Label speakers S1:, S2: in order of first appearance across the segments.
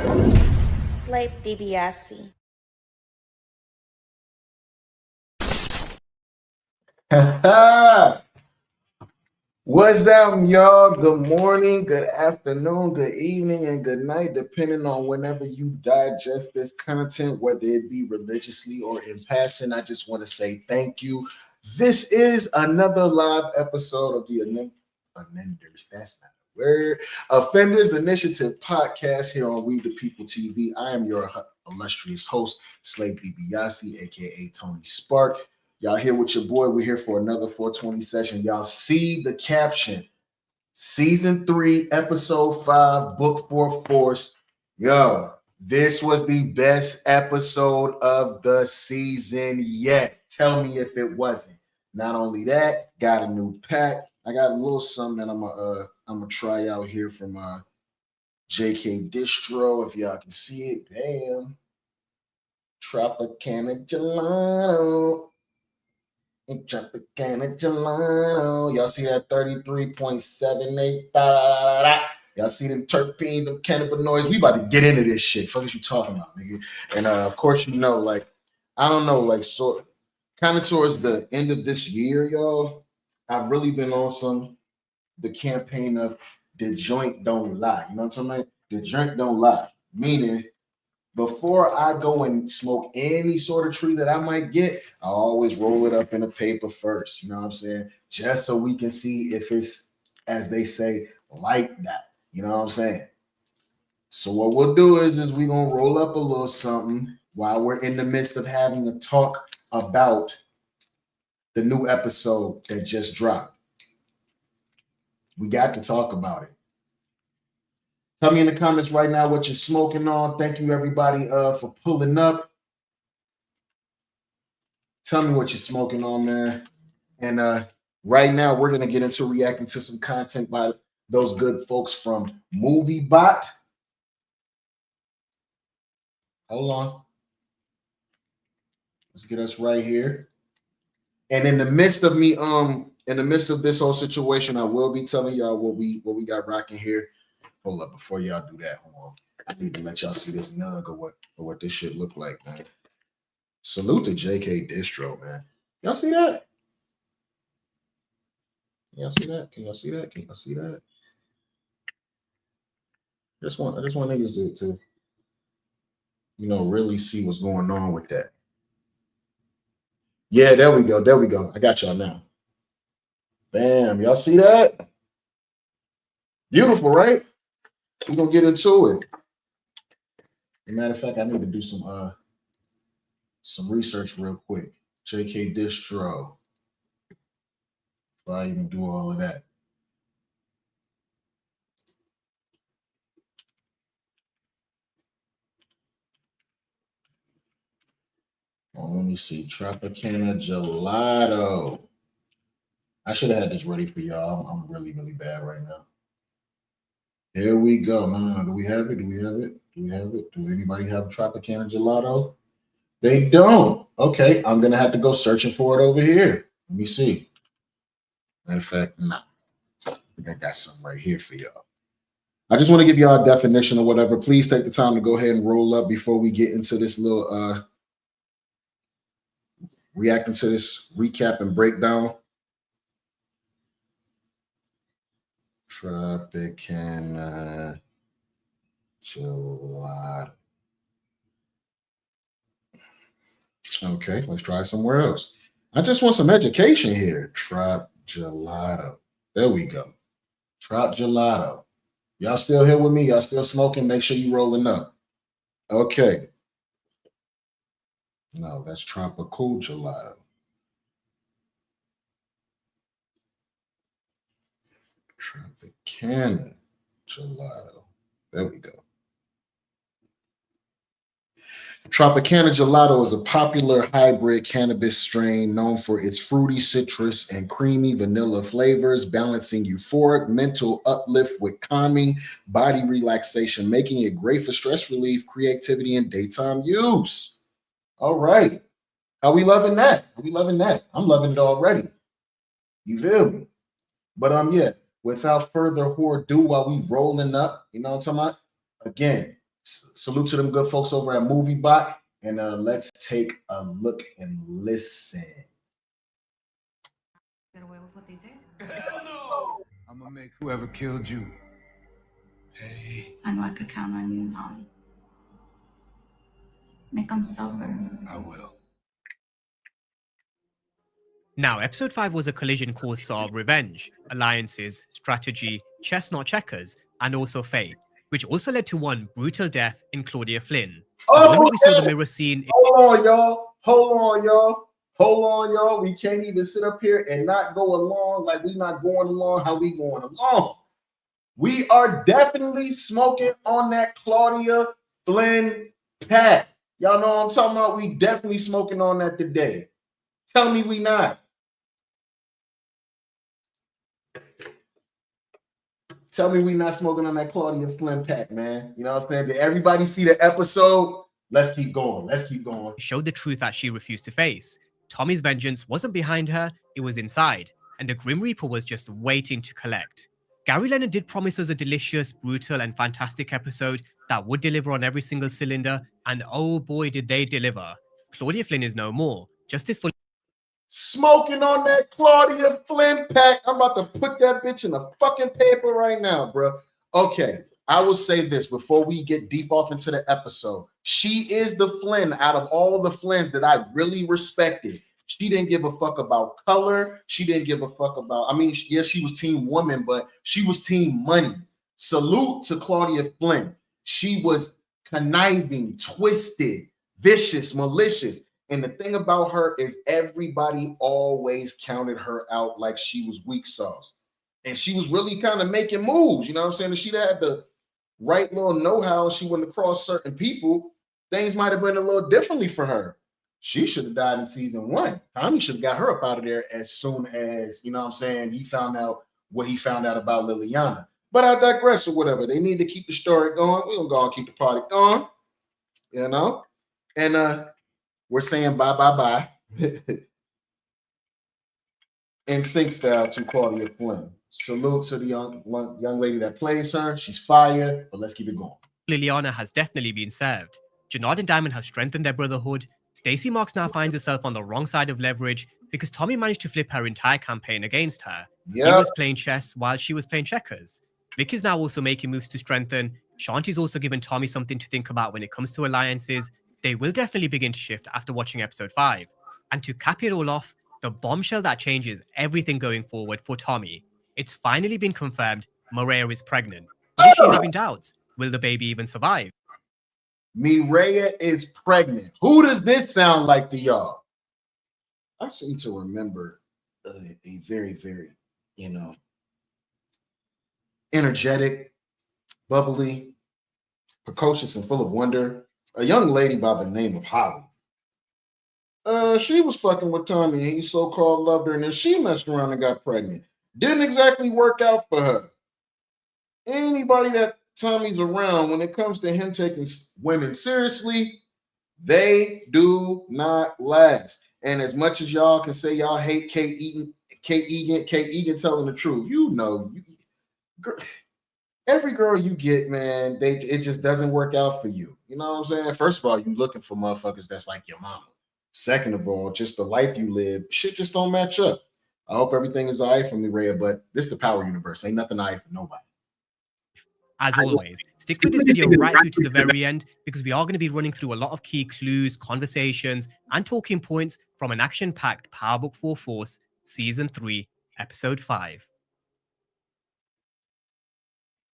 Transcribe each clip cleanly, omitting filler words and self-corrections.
S1: Slave DiBiase.
S2: What's up, y'all? Good morning, good afternoon, good evening, and good night, depending on whenever you digest this content, whether it be religiously or in passing. I just want to say thank you. This is another live episode of the Offenders. That's not a word. Offenders Initiative podcast here on We the People TV. I am your illustrious host, Slave DiBiase, aka Tony Spark. Y'all here with your boy. We're here for another 420 session. Y'all see the caption. Season 3, Episode 5, Book 4 Force. Yo, this was the best episode of the season yet. Tell me if it wasn't. Not only that, got a new pack. I got a little something that I'm gonna try out here from JK Distro. If y'all can see it, damn. Tropicana Gelato. Tropicana Gelato. Y'all see that 33.78? Y'all see them terpenes, them cannabinoids? We about to get into this shit. Fuck is you talking about, nigga? And of course, you know, like, I don't know, like, so kind of towards the end of this year, y'all, I've really been on the campaign of the joint don't lie. You know what I'm talking about? The joint don't lie. Meaning, before I go and smoke any sort of tree that I might get, I always roll it up in a paper first. You know what I'm saying? Just so we can see if it's, as they say, like that. You know what I'm saying? So what we'll do is we're gonna roll up a little something while we're in the midst of having a talk about the new episode that just dropped. We got to talk about it. Tell me in the comments right now what you're smoking on. Thank you everybody for pulling up. Tell me what you're smoking on, man. And right now, we're going to get into reacting to some content by those good folks from MovieBot. Hold on. Let's get us right here. And in the midst of me, in the midst of this whole situation, I will be telling y'all what we got rocking here. Hold up, before y'all do that, hold on. I need to let y'all see this nug or what this shit look like, man. Salute to JK Distro, man. Y'all see that? Y'all see that? Can y'all see that? Can y'all see that? I just want niggas to really see what's going on with that. Yeah, there we go. There we go. I got y'all now. Bam. Y'all see that? Beautiful, right? We're gonna get into it. As a matter of fact, I need to do some research real quick. JK Distro. Before I even do all of that. Let me see. Tropicana Gelato. I should have had this ready for y'all. I'm really, really bad right now. Here we go. No. Do we have it? Do we have it? Do we have it? Do anybody have Tropicana Gelato? They don't. Okay, I'm gonna have to go searching for it over here. Let me see. Matter of fact, nah. I think I got something right here for y'all. I just want to give y'all a definition or whatever. Please take the time to go ahead and roll up before we get into this little reacting to this recap and breakdown. Tropicana Gelato. Okay, let's try somewhere else. I just want some education here. Trop Gelato. There we go. Trop Gelato. Y'all still here with me? Y'all still smoking? Make sure you rolling up. Okay. No, that's tropical gelato. Tropicana Gelato. There we go. Tropicana Gelato is a popular hybrid cannabis strain known for its fruity citrus and creamy vanilla flavors, balancing euphoric mental uplift with calming body relaxation, making it great for stress relief, creativity, and daytime use. All right. Are we loving that? Are we loving that? I'm loving it already. You feel me? But yeah, without further ado, while we rolling up, you know what I'm talking about? Again, Salute to them good folks over at MovieBot. And let's take a look and listen.
S1: Get away with what they did?
S3: Hell no! I'm gonna make whoever killed you pay.
S1: I know I could count on you, Tommy. Make them suffer.
S3: I will.
S4: Now, episode 5 was a collision course of revenge, alliances, strategy, chess not checkers, and also fate, which also led to one brutal death in Claudia Flynn. The moment we saw the mirror scene.
S2: Hold on, y'all. Hold on, y'all. Hold on, y'all. We can't even sit up here and not go along like we not going along how we going along. We are definitely smoking on that Claudia Flynn pack. Y'all know what I'm talking about? We definitely smoking on that today. Tell me we not. Tell me we not smoking on that Claudia Flynn pack, man. You know what I'm saying? Did everybody see the episode? Let's keep going. Let's keep going.
S4: Showed the truth that she refused to face. Tommy's vengeance wasn't behind her, it was inside, and the Grim Reaper was just waiting to collect. Gary Leonard did promise us a delicious, brutal, and fantastic episode that would deliver on every single cylinder, and oh boy did they deliver. Claudia Flynn is no more. Justice for
S2: Smoking on that Claudia Flynn pack. I'm about to put that bitch in a fucking paper right now, bro. Okay, I will say this before we get deep off into the episode. She is the Flynn out of all the Flynns that I really respected. She didn't give a fuck about color. She didn't give a fuck about, I mean, yes, she was team woman, but she was team money. Salute to Claudia Flynn. She was conniving, twisted, vicious, malicious. And the thing about her is everybody always counted her out like she was weak sauce. And she was really kind of making moves, you know what I'm saying? If she'd had the right little know-how, she wouldn't have crossed certain people, things might have been a little differently for her. She should have died in season 1. Tommy should have got her up out of there as soon as, you know what I'm saying, he found out what he found out about Liliana. But I digress or whatever. They need to keep the story going. We're going to go and keep the party going, you know? And we're saying bye. In sync style to Claudia Flynn. Salute to the young lady that plays her. She's fire, but let's keep it going.
S4: Liliana has definitely been served. Jannard and Diamond have strengthened their brotherhood. Stacey Marks now finds herself on the wrong side of leverage because Tommy managed to flip her entire campaign against her. Yep. He was playing chess while she was playing checkers. Vic is now also making moves to strengthen. Shanti's also given Tommy something to think about when it comes to alliances. They will definitely begin to shift after watching episode 5. And to cap it all off, the bombshell that changes everything going forward for Tommy. It's finally been confirmed Mireya is pregnant. But is she having doubts? Will the baby even survive?
S2: Mireya is pregnant. Who does this sound like to y'all? I seem to remember a very, very, energetic, bubbly, precocious, and full of wonder, a young lady by the name of Holly. She was fucking with Tommy, and he so-called loved her, and then she messed around and got pregnant. Didn't exactly work out for her. Anybody that Tommy's around, when it comes to him taking women seriously, they do not last. And as much as y'all can say y'all hate Kate Egan telling the truth, every girl you get, man, it just doesn't work out for you. You know what I'm saying? First of all, you looking for motherfuckers that's like your mama. Second of all, just the life you live, shit just don't match up. I hope everything is all right for Mireya, but this is the power universe. Ain't nothing all right for nobody.
S4: As always, stick with this video right through to the very end because we are going to be running through a lot of key clues, conversations, and talking points from an action-packed Power Book 4 Force Season 3, Episode 5.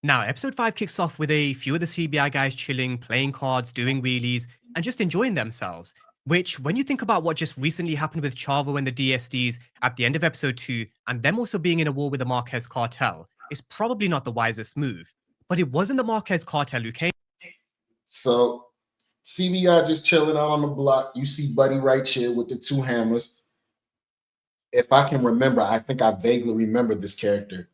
S4: Now, Episode 5 kicks off with a few of the CBI guys chilling, playing cards, doing wheelies, and just enjoying themselves. Which, when you think about what just recently happened with Chavo and the DSDs at the end of Episode 2, and them also being in a war with the Marquez cartel, is probably not the wisest move. But it wasn't the Marquez cartel who came.
S2: So, CBI just chilling out on the block. You see Buddy right here with the 2 hammers. If I can remember, I think I vaguely remember this character.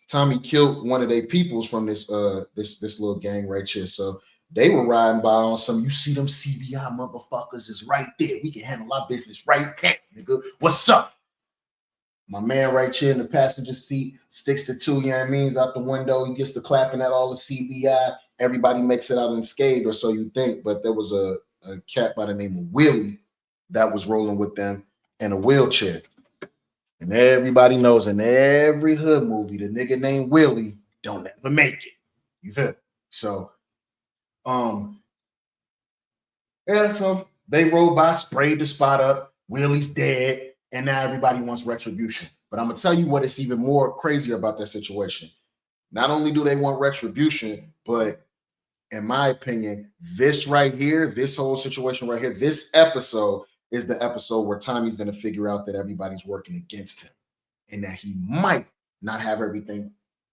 S2: Tommy killed one of their peoples from this little gang right here. So they were riding by on some, you see them CBI motherfuckers is right there. We can handle our business right there, nigga. What's up? My man right here in the passenger seat sticks the two, you know what I mean, out the window. He gets to clapping at all the CBI. Everybody makes it out unscathed, or so you think. But there was a cat by the name of Willie that was rolling with them in a wheelchair. And everybody knows in every hood movie, the nigga named Willie don't ever make it. You feel? So, yeah, so they rode by, sprayed the spot up. Willie's dead, and now everybody wants retribution. But I'm gonna tell you what is even more crazier about that situation. Not only do they want retribution, but in my opinion, this right here, this whole situation right here, this episode is the episode where Tommy's gonna figure out that everybody's working against him and that he might not have everything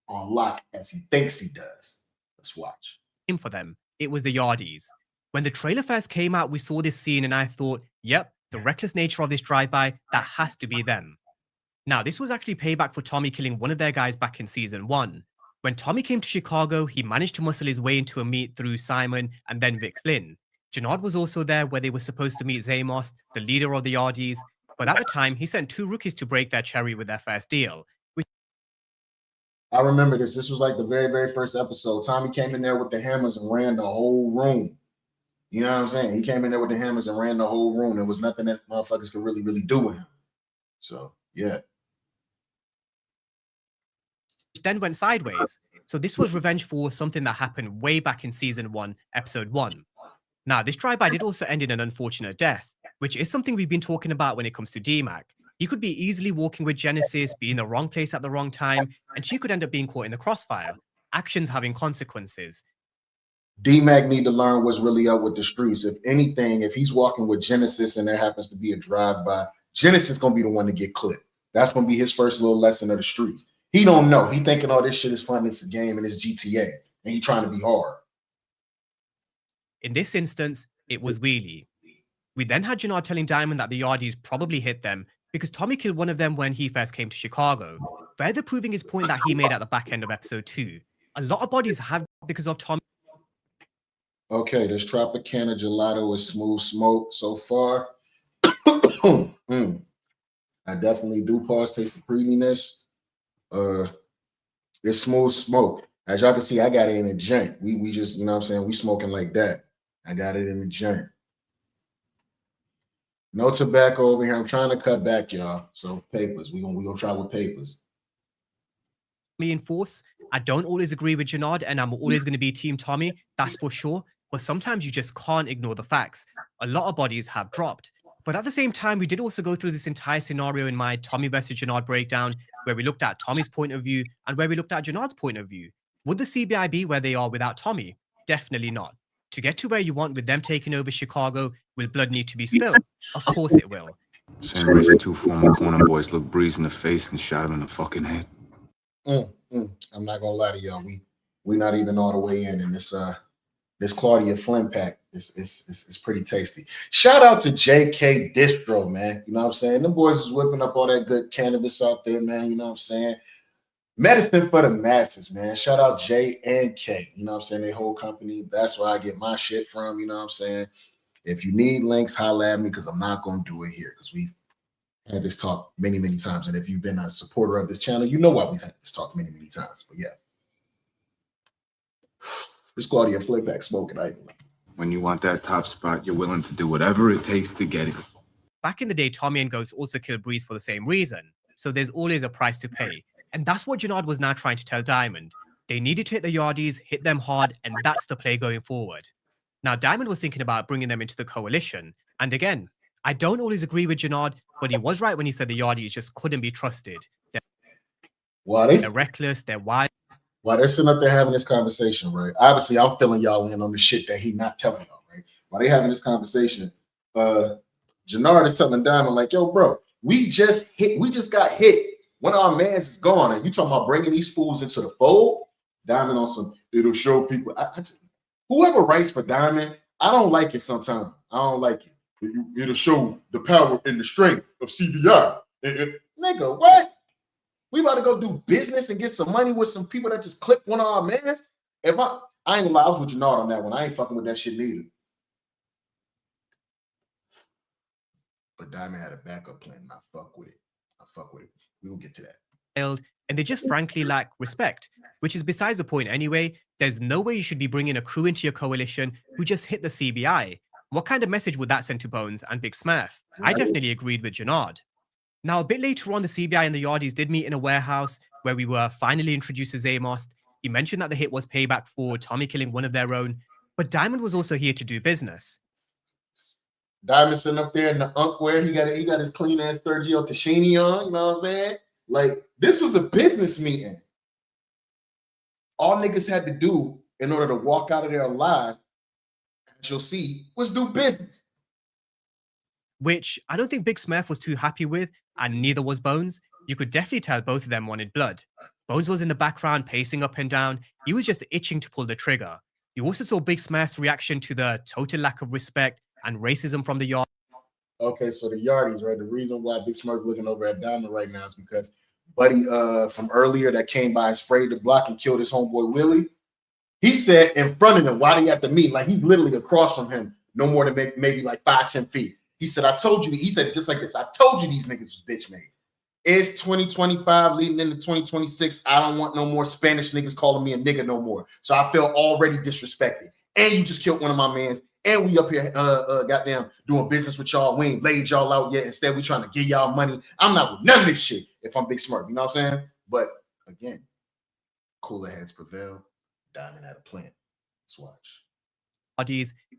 S2: on lock as he thinks he does. Let's watch.
S4: For them, it was the Yardies. When the trailer first came out, we saw this scene and I thought, yep, the reckless nature of this drive-by, that has to be them. Now, this was actually payback for Tommy killing one of their guys back in season 1. When Tommy came to Chicago, he managed to muscle his way into a meet through Simon and then Vic Flynn. Jannard was also there where they were supposed to meet Zamos, the leader of the Yardies, but at the time, he sent 2 rookies to break their cherry with their first deal.
S2: I remember this. This was like the very, very first episode. Tommy came in there with the hammers and ran the whole room. You know what I'm saying? He came in there with the hammers and ran the whole room. There was nothing that motherfuckers could really do with him. So, yeah.
S4: Then went sideways. So this was revenge for something that happened way back in season 1, episode 1. Now, this drive-by did also end in an unfortunate death, which is something we've been talking about when it comes to D-Mac. He could be easily walking with Genesis, be in the wrong place at the wrong time, and she could end up being caught in the crossfire. Actions having consequences.
S2: D-Mac need to learn what's really up with the streets. If anything, if he's walking with Genesis and there happens to be a drive-by, Genesis going to be the one to get clipped. That's going to be his first little lesson of the streets. He don't know. He thinking, oh, this shit is fun. It's a game and it's GTA. And he trying to be hard.
S4: In this instance, it was Wheelie. We then had Jannard telling Diamond that the Yardies probably hit them because Tommy killed one of them when he first came to Chicago, further proving his point that he made at the back end of episode 2. A lot of bodies have because of Tommy.
S2: Okay, this Tropicana Gelato is smooth smoke so far. I definitely do pause taste the creaminess. It's smooth smoke. As y'all can see, I got it in a joint. We just, you know what I'm saying, we smoking like that. I got it in a joint. No tobacco over here. I'm trying to cut back, y'all. So papers. We gonna try with papers.
S4: Me in force. I don't always agree with Jannard, and I'm always going to be Team Tommy. That's for sure. But sometimes you just can't ignore the facts. A lot of bodies have dropped. But at the same time, we did also go through this entire scenario in my Tommy versus Jannard breakdown, where we looked at Tommy's point of view and where we looked at Jannard's point of view. Would the CBI be where they are without Tommy? Definitely not. To get to where you want with them taking over Chicago, will blood need to be spilled? Of course it will.
S5: Same reason 2 former corner boys looked Breeze in the face and shot him in the fucking head.
S2: I'm not gonna lie to y'all. We not even all the way in, and this Claudia Flynn pack is pretty tasty. Shout out to JK Distro, man. You know what I'm saying? Them boys is whipping up all that good cannabis out there, man. You know what I'm saying? Medicine for the masses, man. Shout out J and K. You know what I'm saying? Their whole company. That's where I get my shit from. You know what I'm saying? If you need links, holla at me because I'm not going to do it here because we've had this talk many, many times. And if you've been a supporter of this channel, you know why we've had this talk many, many times. But yeah. This Claudia Flipback smoking.
S5: When you want that top spot, you're willing to do whatever it takes to get it.
S4: Back in the day, Tommy and Ghost also killed Breeze for the same reason. So there's always a price to pay. And that's what Jannard was now trying to tell Diamond. They needed to hit the Yardies, hit them hard, and that's the play going forward. Now, Diamond was thinking about bringing them into the coalition. And again, I don't always agree with Jannard, but he was right when he said the Yardies just couldn't be trusted. They're reckless, they're wild.
S2: While they're sitting up there having this conversation, right? Obviously, I'm filling y'all in on the shit that he not telling y'all, right? While they having this conversation, Jannard is telling Diamond, like, yo, bro, we just got hit. One of our mans is gone, and you talking about bringing these fools into the fold? Diamond on some, it'll show people. Whoever writes for Diamond, I don't like it sometimes. I don't like it. It'll show the power and the strength of CBI. Nigga, what? We about to go do business and get some money with some people that just clipped one of our mans? If I ain't gonna lie, I was with Jannard on that one. I ain't fucking with that shit neither. But Diamond had a backup plan, and I fuck with it. I fuck with it. We will get to that.
S4: And they just frankly lack respect, which is besides the point anyway. There's no way you should be bringing a crew into your coalition who just hit the CBI. What kind of message would that send to Bones and Big Smurf? I definitely agreed with Janard. Now, a bit later on, the CBI and the Yardies did meet in a warehouse where we were finally introduced to Zamos. He mentioned that the hit was payback for Tommy killing one of their own, but Diamond was also here to do business.
S2: Diamond sitting up there in the wear, he got his clean ass Sergio Tashini on, you know what I'm saying? Like, this was a business meeting. All niggas had to do in order to walk out of there alive, as you'll see, was do business.
S4: Which I don't think Big Smurf was too happy with, and neither was Bones. You could definitely tell both of them wanted blood. Bones was in the background, pacing up and down. He was just itching to pull the trigger. You also saw Big Smurf's reaction to the total lack of respect and racism from the Yard.
S2: Okay, so the Yardies, right? The reason why Big Smurf looking over at Diamond right now is because Buddy from earlier that came by and sprayed the block and killed his homeboy Willie. He said in front of him, why they at the meet? Like, he's literally across from him, no more than maybe like 5-10 feet. He said, I told you, he said just like this, I told you these niggas was bitch made. It's 2025 leading into 2026. I don't want no more Spanish niggas calling me a nigga no more. So I feel already disrespected. And you just killed one of my mans. And we up here goddamn doing business with y'all. We ain't laid y'all out yet. Instead, we trying to give y'all money. I'm not with none of this shit if I'm Big Smurf. You know what I'm saying? But again, cooler heads prevail. Diamond had a plan. Let's watch.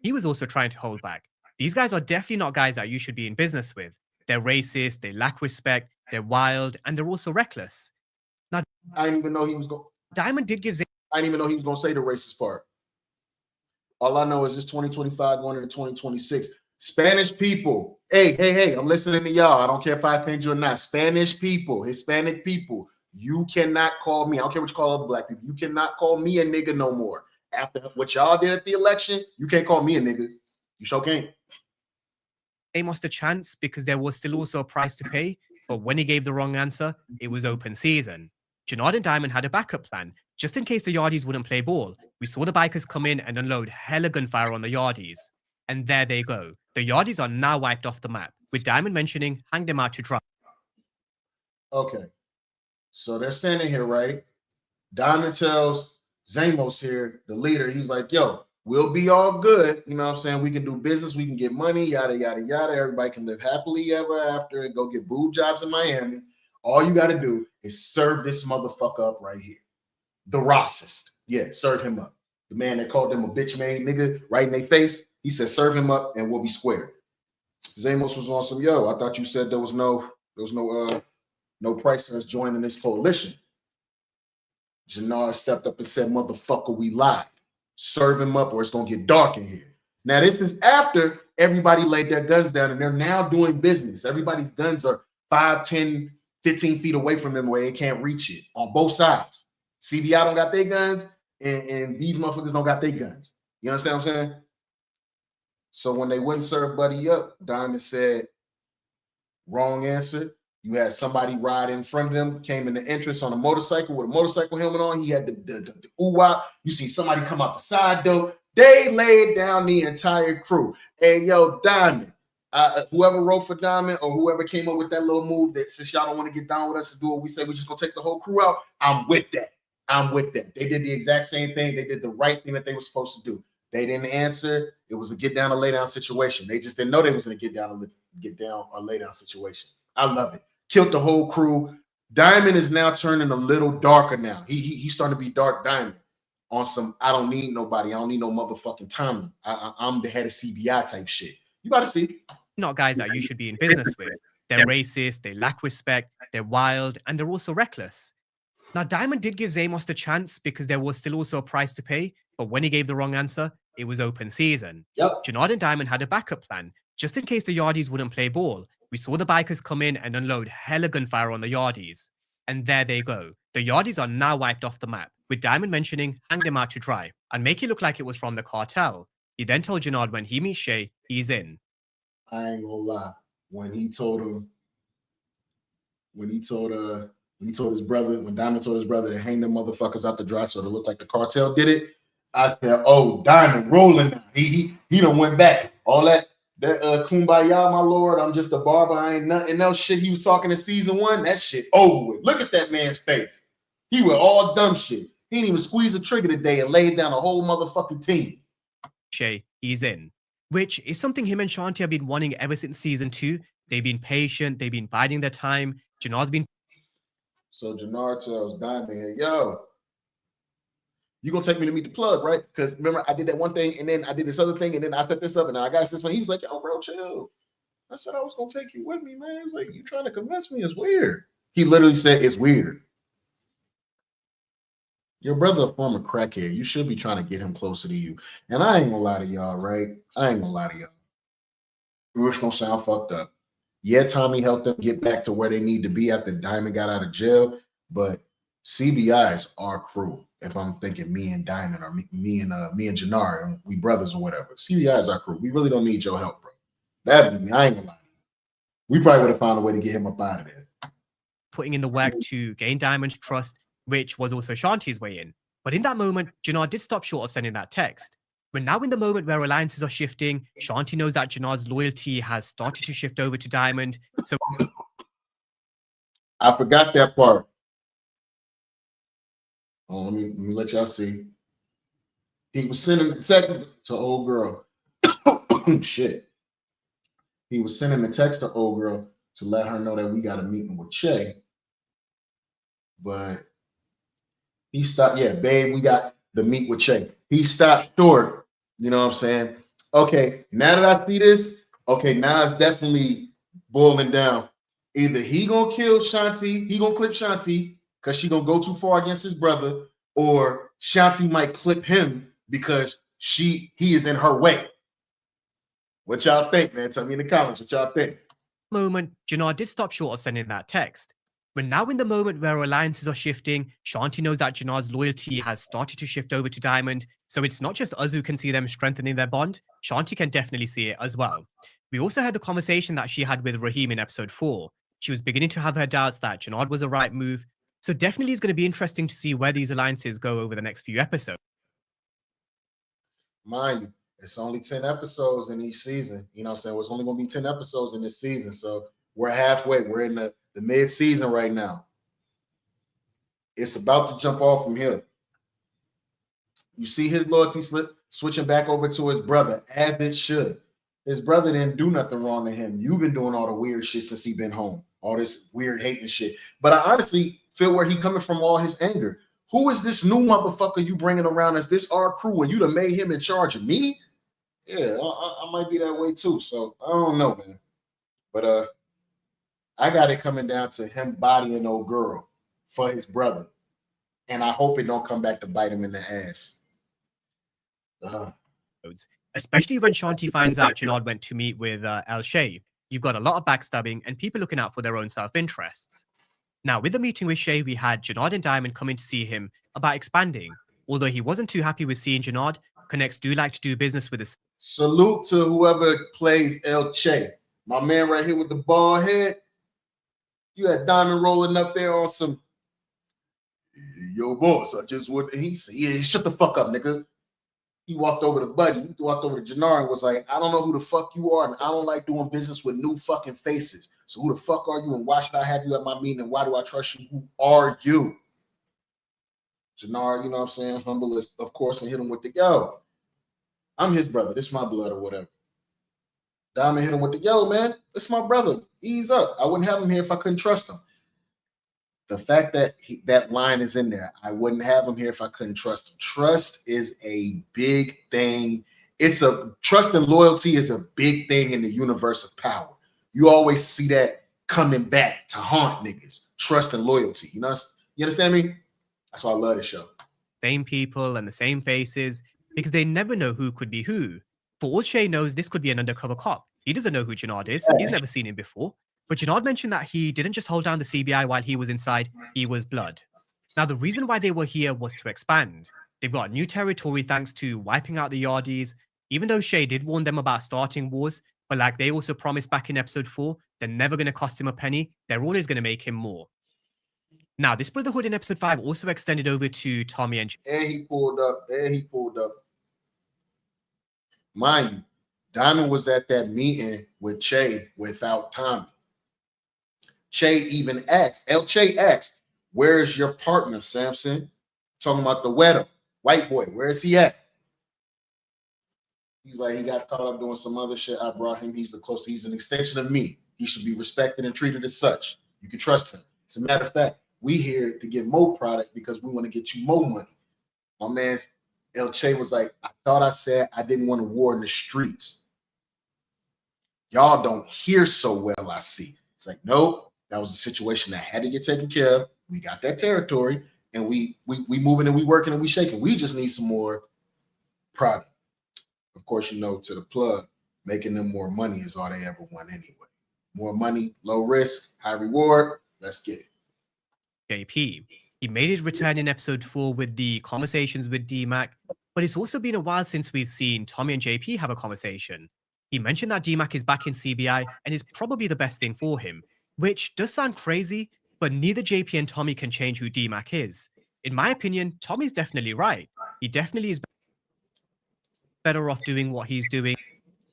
S4: He was also trying to hold back. These guys are definitely not guys that you should be in business with. They're racist, they lack respect, they're wild, and they're also reckless. Now,
S2: I didn't even know he was going.
S4: Diamond did give.
S2: I didn't even know he was going to say the racist part. All I know is it's 2025 going into 2026. Spanish people, hey, I'm listening to y'all. I don't care if I offend you or not. Spanish people, Hispanic people, you cannot call me. I don't care what you call other black people. You cannot call me a nigga no more. After what y'all did at the election, you can't call me a nigga. You sure can't.
S4: They lost a chance because there was still also a price to pay. But when he gave the wrong answer, it was open season. Janard and Diamond had a backup plan, just in case the Yardies wouldn't play ball. We saw the bikers come in and unload hella gunfire on the Yardies. And there they go. The Yardies are now wiped off the map, with Diamond mentioning, hang them out to dry.
S2: Okay. So they're standing here, right? Diamond tells Zamos here, the leader, he's like, yo, we'll be all good. You know what I'm saying? We can do business. We can get money, yada, yada, yada. Everybody can live happily ever after and go get boob jobs in Miami. All you got to do is serve this motherfucker up right here. The racist. Yeah, serve him up. The man that called them a bitch made nigga right in their face. He said, serve him up and we'll be square. Zamos was on some, yo, I thought you said there was no price to us joining this coalition. Janard stepped up and said, motherfucker, we lied. Serve him up or it's going to get dark in here. Now, this is after everybody laid their guns down and they're now doing business. Everybody's guns are 5, 10, 15 feet away from them where they can't reach it on both sides. CBI don't got their guns and these motherfuckers don't got their guns. You understand what I'm saying? So when they wouldn't serve Buddy up, Diamond said, wrong answer. You had somebody ride in front of them, came in the entrance on a motorcycle with a motorcycle helmet on. He had the ooh-wop. You see somebody come out the side door. They laid down the entire crew. Hey, yo, Diamond, whoever wrote for Diamond or whoever came up with that little move that since y'all don't want to get down with us and do what we say, we're just going to take the whole crew out. I'm with that. I'm with that. They did the exact same thing. They did the right thing that they were supposed to do. They didn't answer. It was a get down or lay down situation. They just didn't know they was going to get down or lay down situation. I love it. Killed the whole crew. Diamond is now turning a little darker now. He's starting to be Dark Diamond on some, I don't need nobody. I don't need no motherfucking Tommy. I'm the head of CBI type shit. You about to see.
S4: Not guys that you should be in business with. They're racist, they lack respect, they're wild, and they're also reckless. Now, Diamond did give Zamos a chance because there was still also a price to pay, but when he gave the wrong answer, it was open season.
S2: Yep.
S4: Janard and Diamond had a backup plan, just in case the Yardies wouldn't play ball. We saw the bikers come in and unload hella gunfire on the Yardies. And there they go. The Yardies are now wiped off the map, with Diamond mentioning, hang them out to dry, and make it look like it was from the cartel. He then told Janard when he meets Shay, he's in.
S2: I ain't gonna lie. When Diamond told his brother to hang them motherfuckers out to dry so it looked like the cartel did it, I said, oh, Diamond rolling now. He done went back. All that That Kumbaya, my lord, I'm just a barber, I ain't nothing else shit he was talking in season 1, that shit over with. Look at that man's face. He was all dumb shit. He didn't even squeeze a trigger today and laid down a whole motherfucking team.
S4: Shay, he's in, which is something him and Shanti have been wanting ever since season 2. They've been patient, they've been biding their time. Janard's been.
S2: So Janard tells Diamond here, yo, you gonna take me to meet the plug, right? Because remember, I did that one thing, and then I did this other thing, and then I set this up, and then I got this one. He was like, yo, bro, chill. I said I was gonna take you with me, man. He was like, you trying to convince me? It's weird. He literally said it's weird. Your brother a former crackhead. You should be trying to get him closer to you. And I ain't gonna lie to y'all, right? I ain't gonna lie to y'all. It's gonna sound fucked up. Yeah, Tommy helped them get back to where they need to be after Diamond got out of jail, but CBI's our crew. If I'm thinking me and Diamond or me and Jannar and we brothers or whatever, CBI's our crew. We really don't need your help, bro. That'd be me. I ain't gonna lie. We probably would have found a way to get him up out of there.
S4: Putting in the work to gain Diamond's trust, which was also Shanti's way in. But in that moment, Jannar did stop short of sending that text. We're now in the moment where alliances are shifting. Shanti knows that Janard's loyalty has started to shift over to Diamond. So
S2: I forgot that part. Oh, let me let y'all see. He was sending the text to old girl. Shit. He was sending the text to old girl to let her know that we got a meeting with Che. But he stopped. Yeah, babe, we got the meet with Che. He stopped short. You know what I'm saying? Okay, now that I see this, okay, now it's definitely boiling down. Either he gonna kill Shanti, he gonna clip Shanti because she gonna go too far against his brother, or Shanti might clip him because he is in her way. What y'all think, man? Tell me in the comments what y'all think.
S4: Moment, Jannar did stop short of sending that text. We're now in the moment where alliances are shifting. Shanti knows that Janar's loyalty has started to shift over to Diamond. So it's not just us who can see them strengthening their bond. Shanti can definitely see it as well. We also had the conversation that she had with Raheem in episode 4. She was beginning to have her doubts that Janard was the right move. So definitely it's going to be interesting to see where these alliances go over the next few episodes.
S2: Mind you, it's only 10 episodes in each season. You know what I'm saying? It's only going to be 10 episodes in this season. So we're halfway. We're in the mid-season right now. It's about to jump off from here. You see his loyalty slip switching back over to his brother, as it should. His brother didn't do nothing wrong to him. You've been doing all the weird shit since he been home. All this weird hate and shit. But I honestly feel where he coming from all his anger. Who is this new motherfucker you bringing around? Is this our crew and you done made him in charge of me? Yeah, I might be that way too. So I don't know, man. But I got it coming down to him bodying old girl for his brother. And I hope it don't come back to bite him in the ass.
S4: Especially when Shanti finds out Janard went to meet with El Shay. You've got a lot of backstabbing and people looking out for their own self-interests. Now, with the meeting with Shay, we had Janard and Diamond coming to see him about expanding. Although he wasn't too happy with seeing Janard, Connects do like to do business with us.
S2: Salute to whoever plays El Che. My man right here with the bald head. You had Diamond rolling up there on some, yo, boss, I just wouldn't. He said, yeah, shut the fuck up, nigga. He walked over to Buddy. He walked over to Jannar and was like, I don't know who the fuck you are, and I don't like doing business with new fucking faces. So who the fuck are you, and why should I have you at my meeting, and why do I trust you? Who are you? Jannar, you know what I'm saying, humble as, of course, and hit him with the, yo, I'm his brother. This is my blood or whatever. Diamond hit him with the, yo, man, this is my brother. Ease up. I wouldn't have him here if I couldn't trust him. The fact that that line is in there, I wouldn't have him here if I couldn't trust him. Trust is a big thing. Trust and loyalty is a big thing in the universe of power. You always see that coming back to haunt niggas. Trust and loyalty. You know, you understand me? That's why I love this show.
S4: Same people and the same faces, because they never know who could be who. For all Shay knows, this could be an undercover cop. He doesn't know who Janard is. He's never seen him before. But Janard mentioned that he didn't just hold down the CBI while he was inside, he was blood. Now, the reason why they were here was to expand. They've got new territory thanks to wiping out the Yardies, even though Shay did warn them about starting wars, but like they also promised back in episode 4, they're never going to cost him a penny, they're always going to make him more. Now, this brotherhood in episode 5 also extended over to Tommy and
S2: he pulled up. Mind you, Diamond was at that meeting with Che without Tommy. Che even asked, Che asked, where's your partner, Samson? Talking about the wetter, white boy, where is he at? He's like, he got caught up doing some other shit. I brought him. He's he's an extension of me. He should be respected and treated as such. You can trust him. As a matter of fact, we here to get more product because we want to get you more money. My man Che was like, I thought I said I didn't want a war in the streets. Y'all don't hear so well, I see. It's like, nope, that was a situation that had to get taken care of. We got that territory, and we moving and we working and we shaking. We just need some more product. Of course, you know, to the plug, making them more money is all they ever want anyway. More money, low risk, high reward. Let's get it.
S4: JP. He made his return in episode 4 with the conversations with D-Mac, but it's also been a while since we've seen Tommy and JP have a conversation. He mentioned that D-Mac is back in CBI and is probably the best thing for him, which does sound crazy, but neither JP and Tommy can change who D-Mac is. In my opinion, Tommy's definitely right. He definitely is better off doing what he's doing.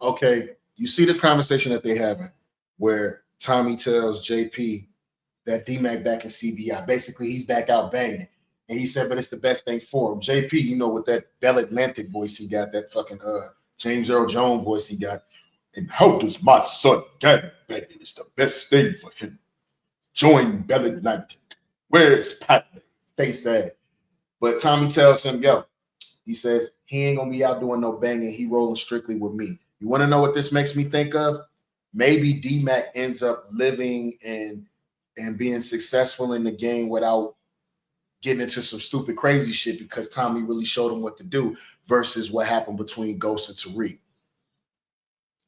S2: Okay, you see this conversation that they having where Tommy tells JP that D-Mac back in CBI. Basically, he's back out banging. And he said, but it's the best thing for him. JP, you know, with that Bell Atlantic voice he got, that fucking James Earl Jones voice he got. And how does my son gang banging? It's the best thing for him. Join Bell Atlantic. Where's Patton? Face at. But Tommy tells him, yo, he says, he ain't going to be out doing no banging. He rolling strictly with me. You want to know what this makes me think of? Maybe D-Mac ends up living and being successful in the game without getting into some stupid, crazy shit because Tommy really showed him what to do versus what happened between Ghost and Tariq.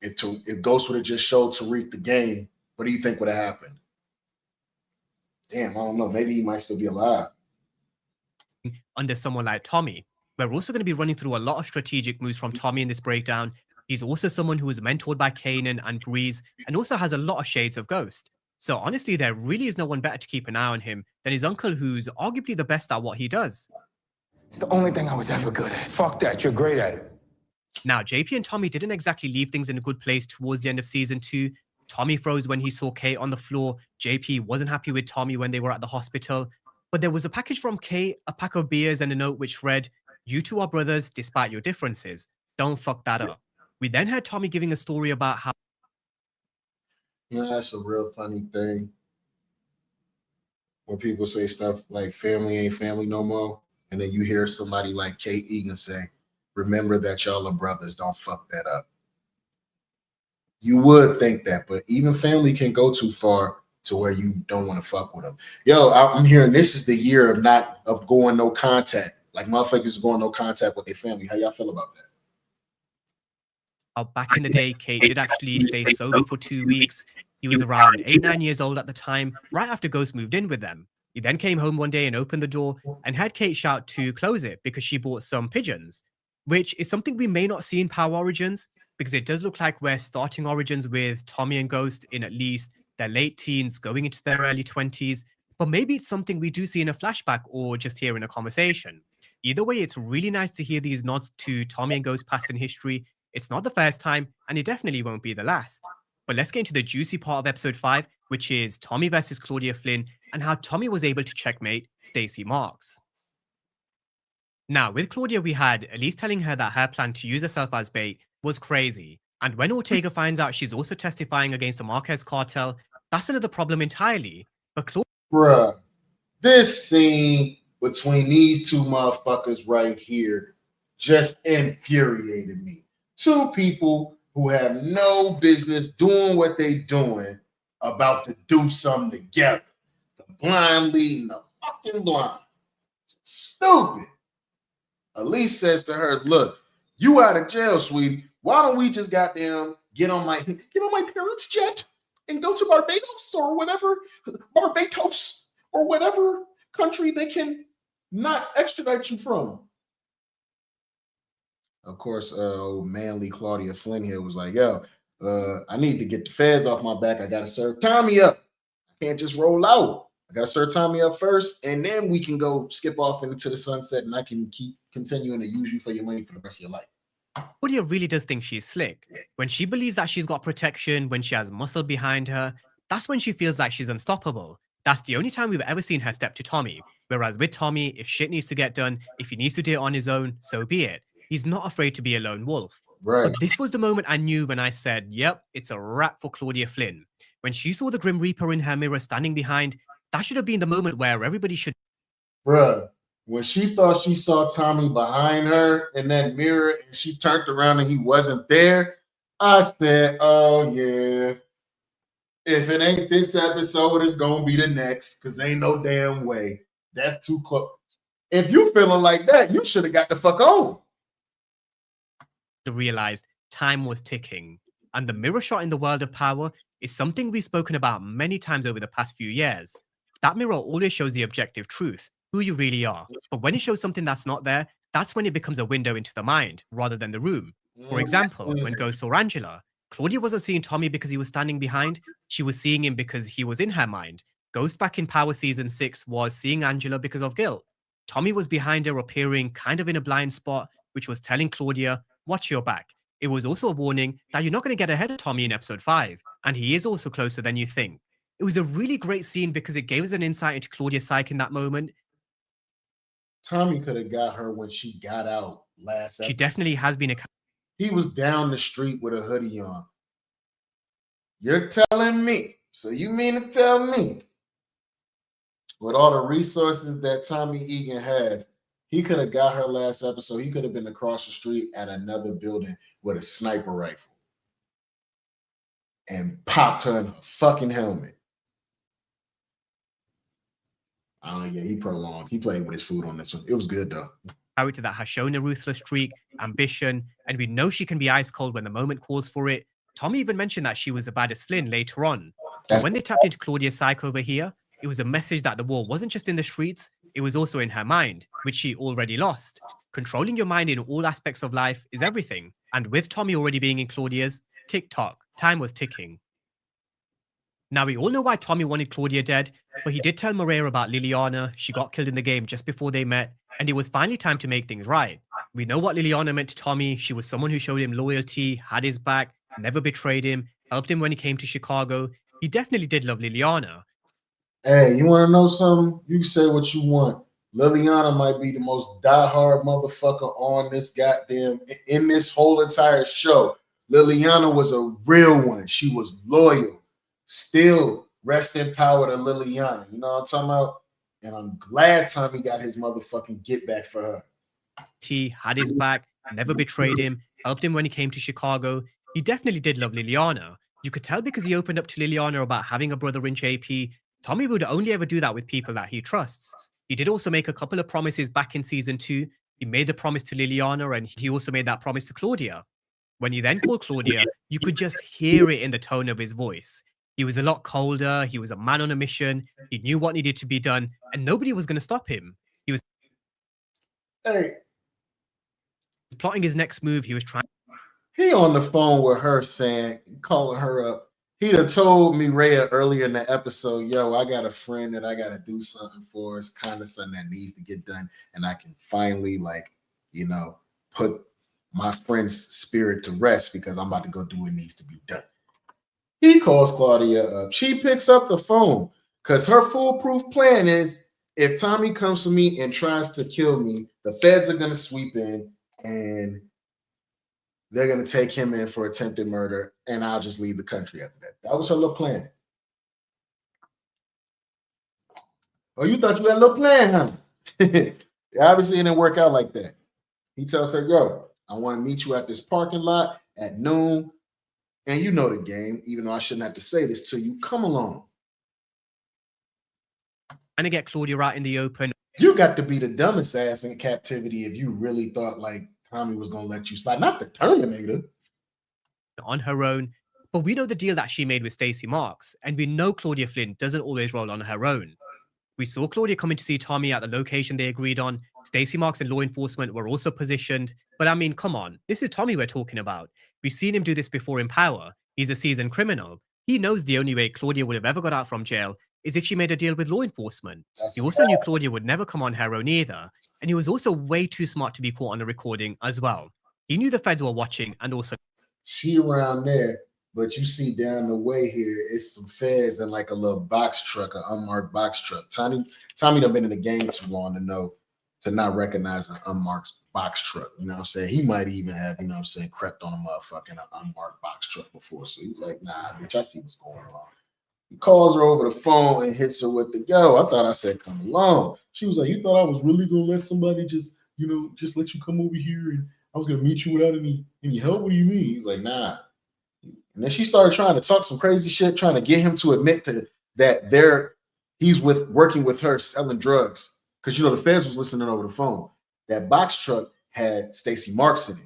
S2: If Ghost would have just showed Tariq the game, what do you think would have happened? Damn, I don't know. Maybe he might still be alive.
S4: Under someone like Tommy. We're also going to be running through a lot of strategic moves from Tommy in this breakdown. He's also someone who was mentored by Kanan and Breeze and also has a lot of shades of Ghost. So honestly, there really is no one better to keep an eye on him than his uncle, who's arguably the best at what he does.
S6: It's the only thing I was ever good at. Fuck that, you're great at it.
S4: Now, JP and Tommy didn't exactly leave things in a good place towards the end of season 2. Tommy froze when he saw Kate on the floor. JP wasn't happy with Tommy when they were at the hospital. But there was a package from Kate, a pack of beers, and a note which read, "You two are brothers despite your differences. Don't fuck that up." We then heard Tommy giving a story about how...
S2: You know, that's a real funny thing. When people say stuff like family ain't family no more, and then you hear somebody like Kate Egan say, remember that y'all are brothers, don't fuck that up. You would think that, but even family can go too far to where you don't want to fuck with them. Yo, I'm hearing this is the year of going no contact. Like motherfuckers going no contact with their family. How y'all feel about that?
S4: Back in the day, Kate did actually stay sober for 2 weeks. He was around 8-9 years old at the time, right after Ghost moved in with them. He then came home one day and opened the door and had Kate shout to close it because she bought some pigeons, which is something we may not see in Power Origins because it does look like we're starting Origins with Tommy and Ghost in at least their late teens going into their early 20s. But maybe it's something we do see in a flashback or just hear in a conversation. Either way, it's really nice to hear these nods to Tommy and Ghost past in history. It's not the first time, and it definitely won't be the last. But let's get into the juicy part of episode 5, which is Tommy versus Claudia Flynn, and how Tommy was able to checkmate Stacey Marks. Now, with Claudia, we had Elise telling her that her plan to use herself as bait was crazy. And when Ortega finds out she's also testifying against the Marquez cartel, that's another problem entirely. But
S2: Bruh, this scene between these two motherfuckers right here just infuriated me. Two people who have no business doing what they doing about to do something together. The blind leading the fucking blind. Stupid. Elise says to her, look, you out of jail, sweetie. Why don't we just goddamn get on my parents' jet and go to Barbados or whatever country they can not extradite you from. Of course, old manly Claudia Flynn here was like, yo, I need to get the feds off my back. I got to serve Tommy up. I can't just roll out. I got to serve Tommy up first, and then we can go skip off into the sunset, and I can keep continuing to use you for your money for the rest of your life.
S4: Claudia really does think she's slick. When she believes that she's got protection, when she has muscle behind her, that's when she feels like she's unstoppable. That's the only time we've ever seen her step to Tommy. Whereas with Tommy, if shit needs to get done, if he needs to do it on his own, so be it. He's not afraid to be a lone wolf.
S2: Right.
S4: But this was the moment I knew when I said, yep, it's a wrap for Claudia Flynn. When she saw the Grim Reaper in her mirror standing behind, that should have been the moment where everybody should.
S2: Bruh, when she thought she saw Tommy behind her in that mirror and she turned around and he wasn't there, I said, oh yeah. If it ain't this episode, it's gonna be the next, because ain't no damn way. That's too close. If you feeling like that, you should have got the fuck on.
S4: Realized time was ticking. And the mirror shot in the world of power is something we've spoken about many times over the past few years. That mirror always shows the objective truth, who you really are. But when it shows something that's not there, that's when it becomes a window into the mind rather than the room. For example, when Ghost saw Angela, Claudia wasn't seeing Tommy because he was standing behind. She was seeing him because he was in her mind. Ghost back in Power Season 6 was seeing Angela because of guilt. Tommy was behind her, appearing kind of in a blind spot, which was telling Claudia, watch your back. It was also a warning that you're not going to get ahead of Tommy in episode 5, and he is also closer than you think. It was a really great scene because it gave us an insight into Claudia's psyche in that moment.
S2: Tommy could have got her when she got out last episode.
S4: She definitely has been a.
S2: He was down the street with a hoodie on. You're telling me. So you mean to tell me, with all the resources that Tommy Egan had, he could have got her last episode. He could have been across the street at another building with a sniper rifle and popped her in her fucking helmet. Oh, yeah, he prolonged. He played with his food on this one. It was good, though.
S4: Character that has shown a ruthless streak, ambition, and we know she can be ice cold when the moment calls for it. Tommy even mentioned that she was the baddest Flynn later on. But when they tapped into Claudia's psyche over here, it was a message that the war wasn't just in the streets, it was also in her mind, which she already lost. Controlling your mind in all aspects of life is everything. And with Tommy already being in Claudia's, tick-tock, time was ticking. Now, we all know why Tommy wanted Claudia dead, but he did tell Maria about Liliana. She got killed in the game just before they met, and it was finally time to make things right. We know what Liliana meant to Tommy. She was someone who showed him loyalty, had his back, never betrayed him, helped him when he came to Chicago. He definitely did love Liliana.
S2: Hey, you want to know something? You can say what you want. Liliana might be the most diehard motherfucker on this goddamn, in this whole entire show. Liliana was a real one. She was loyal. Still, rest in power to Liliana. You know what I'm talking about? And I'm glad Tommy got his motherfucking get back for her.
S4: He had his back, never betrayed him, helped him when he came to Chicago. He definitely did love Liliana. You could tell because he opened up to Liliana about having a brother in JP. Tommy would only ever do that with people that he trusts. He did also make a couple of promises back in season 2. He made the promise to Liliana, and he also made that promise to Claudia. When he then called Claudia, you could just hear it in the tone of his voice. He was a lot colder. He was a man on a mission. He knew what needed to be done, and nobody was going to stop him. He was plotting his next move. He was trying.
S2: He on the phone with her saying, calling her up. He'd have told me, Rhea, earlier in the episode, yo, I got a friend that I got to do something for. It's kind of something that needs to get done, and I can finally, like, you know, put my friend's spirit to rest because I'm about to go do what needs to be done. He calls Claudia up. She picks up the phone because her foolproof plan is if Tommy comes to me and tries to kill me, the feds are going to sweep in and they're going to take him in for attempted murder, and I'll just leave the country after that. That was her little plan. Oh, you thought you had a little plan, huh? Obviously, it didn't work out like that. He tells her, yo, I want to meet you at this parking lot at noon. And you know the game, even though I shouldn't have to say this to you. Come along.
S4: Trying to get Claudia out in the open.
S2: You got to be the dumbest ass in captivity if you really thought like Tommy was going to let you slide. Not the Terminator.
S4: On her own. But we know the deal that she made with Stacey Marks, and we know Claudia Flynn doesn't always roll on her own. We saw Claudia coming to see Tommy at the location they agreed on. Stacey Marks and law enforcement were also positioned. But I mean, come on. This is Tommy we're talking about. We've seen him do this before in Power. He's a seasoned criminal. He knows the only way Claudia would have ever got out from jail is if she made a deal with law enforcement. He also knew Claudia would never come on her own either. And he was also way too smart to be caught on a recording as well. He knew the feds were watching and also
S2: She around there, but you see down the way here, it's some feds in like a little box truck, an unmarked box truck. Tommy done been in the game too long to not recognize an unmarked box truck. You know what I'm saying? He might even have, you know what I'm saying, crept on a motherfucking unmarked box truck before. So he's like, nah, bitch, I see what's going on. He calls her over the phone and hits her with the yo. I thought I said come along. She was like, you thought I was really gonna let somebody just, you know, just let you come over here and I was gonna meet you without any help? What do you mean? He's like, nah. And then she started trying to talk some crazy shit, trying to get him to admit to that he's working with her selling drugs. Because you know the feds was listening over the phone. That box truck had Stacey Marks in it.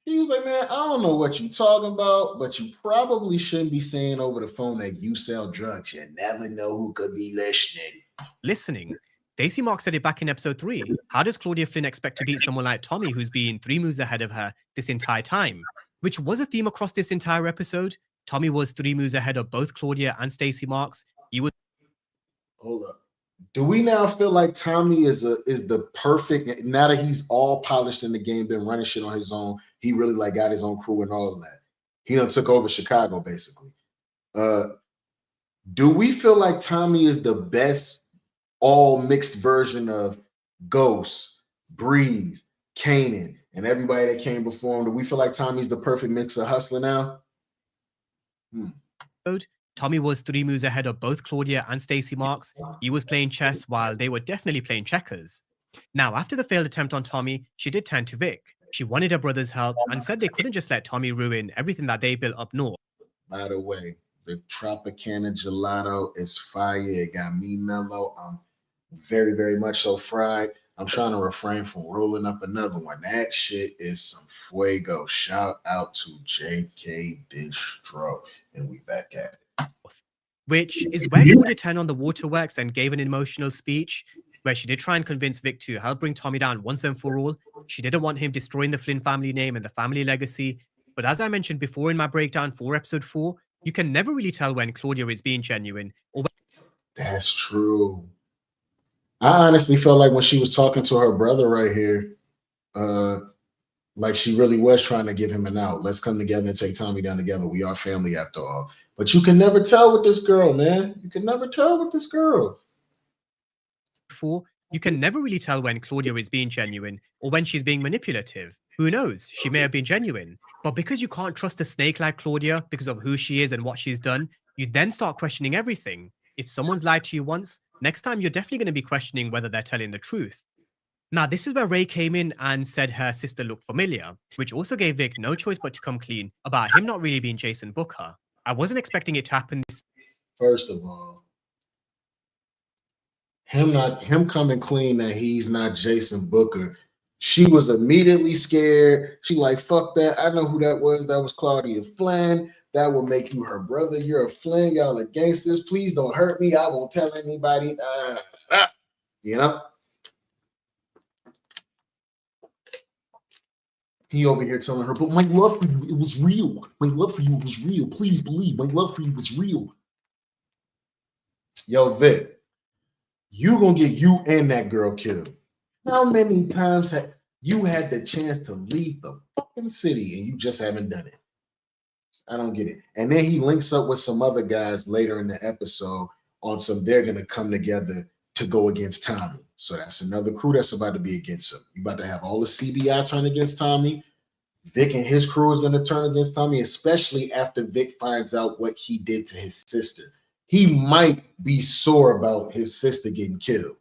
S2: He was like, man, I don't know what you're talking about, but you probably shouldn't be saying over the phone that you sell drugs. You never know who could be listening.
S4: Stacey Marks said it back in episode 3. How does Claudia Flynn expect to beat someone like Tommy who's been 3 moves ahead of her this entire time? Which was a theme across this entire episode. Tommy was 3 moves ahead of both Claudia and Stacey Marks.
S2: Hold up. Do we now feel like Tommy is the perfect, now that he's all polished in the game, been running shit on his own, he really like got his own crew and all of that. He done took over Chicago basically. Do we feel like Tommy is the best all mixed version of Ghost, Breeze, Kanan, and everybody that came before him? Do we feel like Tommy's the perfect mix of hustler now?
S4: Tommy was 3 moves ahead of both Claudia and Stacey Marks. He was playing chess while they were definitely playing checkers. Now, after the failed attempt on Tommy, she did turn to Vic. She wanted her brother's help and said they couldn't just let Tommy ruin everything that they built up north.
S2: By the way, the Tropicana Gelato is fire. It got me mellow. I'm very, very much so fried. I'm trying to refrain from rolling up another one. That shit is some fuego. Shout out to JK Distro. And we back at it.
S4: Which is where Claudia turned on the waterworks and gave an emotional speech where she did try and convince Vic to help bring Tommy down once and for all. She didn't want him destroying the Flynn family name and the family legacy. But as I mentioned before in my breakdown for episode 4, you can never really tell when Claudia is being genuine or when...
S2: That's true. I honestly felt like when she was talking to her brother right here, like she really was trying to give him an out. Let's come together and take Tommy down together. We are family after all. But you can never tell with this girl, man. You can never tell with this girl.
S4: You can never really tell when Claudia is being genuine or when she's being manipulative. Who knows? She may have been genuine. But because you can't trust a snake like Claudia because of who she is and what she's done, you then start questioning everything. If someone's lied to you once, next time you're definitely going to be questioning whether they're telling the truth. Now, this is where Ray came in and said her sister looked familiar, which also gave Vic no choice but to come clean about him not really being Jason Booker. I wasn't expecting it to happen this.
S2: First of all, him coming clean that he's not Jason Booker. She was immediately scared. She like, fuck that. I know who that was. That was Claudia Flynn. That will make you her brother. You're a Flynn. Y'all are gangsters. Please don't hurt me. I won't tell anybody. You know? He over here telling her, but my love for you, it was real. My love for you was real. Please believe my love for you was real. Yo, Vic, you gonna get you and that girl killed. How many times have you had the chance to leave the fucking city and you just haven't done it? I don't get it. And then he links up with some other guys later in the episode on some, they're gonna come together to go against Tommy. So that's another crew that's about to be against him. You about to have all the CBI turn against Tommy. Vic and his crew is going to turn against Tommy, especially after Vic finds out what he did to his sister. He might be sore about his sister getting killed.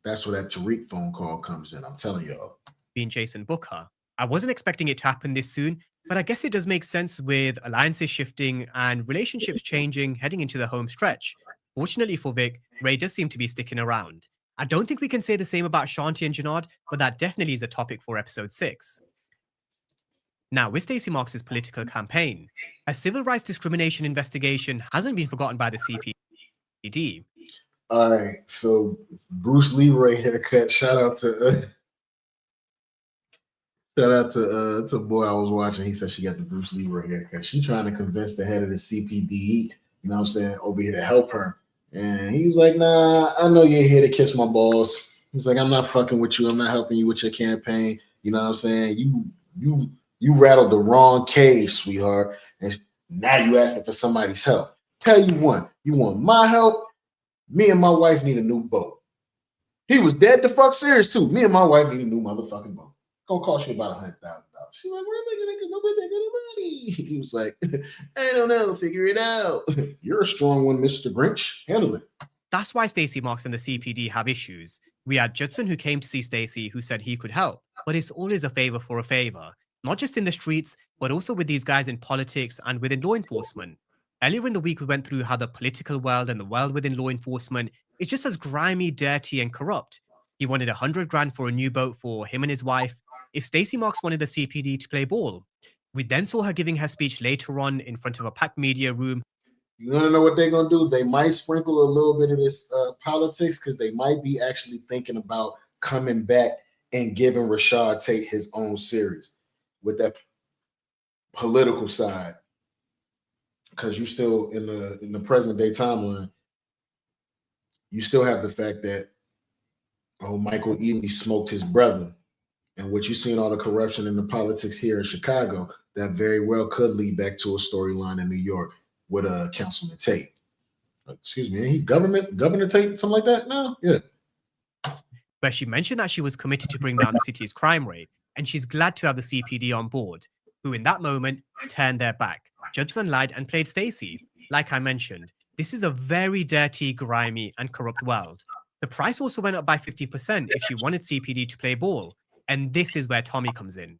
S2: That's where that Tariq phone call comes in. I'm telling y'all.
S4: Being Jason Booker. I wasn't expecting it to happen this soon, but I guess it does make sense with alliances shifting and relationships changing heading into the home stretch. Fortunately for Vic, Ray does seem to be sticking around. I don't think we can say the same about Shanti and Janard, but that definitely is a topic for episode 6. Now, with Stacey Marks' political campaign, a civil rights discrimination investigation hasn't been forgotten by the CPD.
S2: All right, so Bruce Leroy haircut. Shout out to boy I was watching. He said she got the Bruce Leroy haircut. She trying to convince the head of the CPD, you know what I'm saying, over here to help her. And he's like, nah, I know you're here to kiss my balls. He's like, I'm not fucking with you. I'm not helping you with your campaign. You know what I'm saying? You rattled the wrong cage, sweetheart. And now you asking for somebody's help. Tell you one, you want my help? Me and my wife need a new boat. He was dead to fuck serious too. Me and my wife need a new motherfucking boat. Gonna cost you about $100,000. She's like, where am I gonna come up with that kind of money? He was like, I don't know, figure it out. You're a strong one, Mr. Grinch. Handle it.
S4: That's why Stacey Marks and the CPD have issues. We had Judson who came to see Stacey who said he could help, but it's always a favor for a favor. Not just in the streets, but also with these guys in politics and within law enforcement. Earlier in the week, we went through how the political world and the world within law enforcement is just as grimy, dirty, and corrupt. He wanted $100,000 for a new boat for him and his wife. If Stacey Marks wanted the CPD to play ball, we then saw her giving her speech later on in front of a packed media room.
S2: You want to know what they're going to do? They might sprinkle a little bit of this politics because they might be actually thinking about coming back and giving Rashad Tate his own series with that political side. Because you still, in the present day timeline, you still have the fact that, Michael Ealy smoked his brother. And what you see in all the corruption in the politics here in Chicago, that very well could lead back to a storyline in New York with Councilman Tate. Excuse me, he Governor Tate, something like that? No? Yeah.
S4: Where she mentioned that she was committed to bring down the city's crime rate, and she's glad to have the CPD on board, who in that moment turned their back. Judson lied and played Stacey. Like I mentioned, this is a very dirty, grimy, and corrupt world. The price also went up by 50% if she wanted CPD to play ball, and this is where Tommy comes in.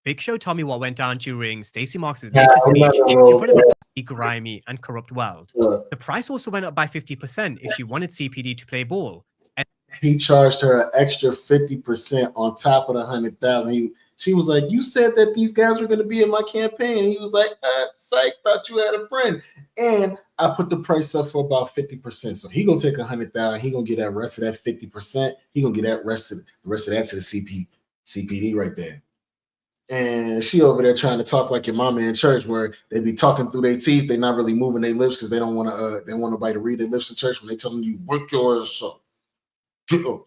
S4: Big showed Tommy what went down during Stacey Marks' latest speech in front of a grimy and corrupt world. The price also went up by 50% if she wanted CPD to play ball. And
S2: he charged her an extra 50% on top of the $100,000. She was like, you said that these guys were going to be in my campaign. He was like, psych, thought you had a friend. And I put the price up for about 50%. So he going to take $100,000. He going to get that rest of that 50%. He going to get that rest of that to the CPD right there. And she over there trying to talk like your mama in church, where they be talking through their teeth. They're not really moving their lips because they don't want to. They want nobody to read their lips in church when they tell them you wake your ass up. Get up.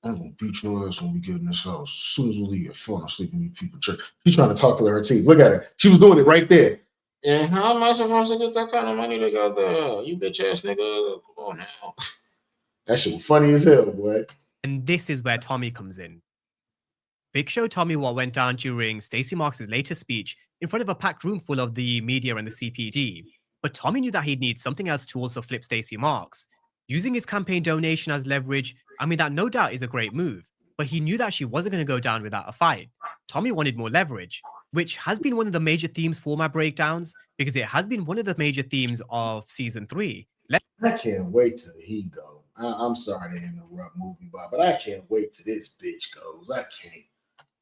S2: I'm gonna beat your ass when we get in this house. As soon as we leave, falling asleep in you people church. She's trying to talk to her teeth. Look at her. She was doing it right there. And how am I supposed to get that kind of money together? You bitch ass nigga. Come on now. That shit was funny as hell, boy.
S4: And this is where Tommy comes in. Big showed Tommy what went down during Stacey Marks' latest speech in front of a packed room full of the media and the CPD. But Tommy knew that he'd need something else to also flip Stacey Marks. Using his campaign donation as leverage, I mean, that no doubt is a great move, but he knew that she wasn't going to go down without a fight. Tommy wanted more leverage, which has been one of the major themes for my breakdowns, because it has been one of the major themes of season 3.
S2: I can't wait till he goes. I'm sorry to interrupt movie, Bob, but I can't wait till this bitch goes. I can't.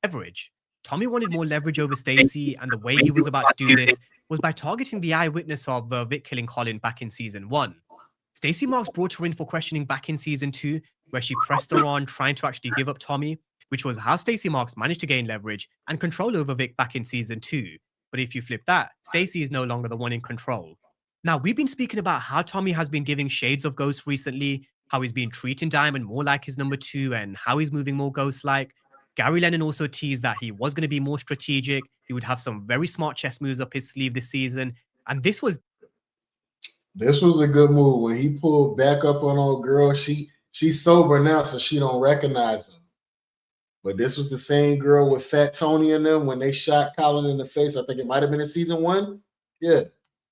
S4: Leverage. Tommy wanted more leverage over Stacey, and the way he was about to do this was by targeting the eyewitness of Vic killing Colin back in season 1. Stacey Marks brought her in for questioning back in season 2, where she pressed her on trying to actually give up Tommy, which was how Stacey Marks managed to gain leverage and control over Vic back in season 2. But if you flip that, Stacey is no longer the one in control. Now, we've been speaking about how Tommy has been giving shades of Ghost recently, how he's been treating Diamond more like his number 2, and how he's moving more Ghost-like. Gary Lennon also teased that he was going to be more strategic. He would have some very smart chess moves up his sleeve this season. And this was
S2: a good move. When he pulled back up on old girl, she's sober now, so she don't recognize him. But this was the same girl with Fat Tony in them when they shot Colin in the face. I think it might have been in season 1. Yeah.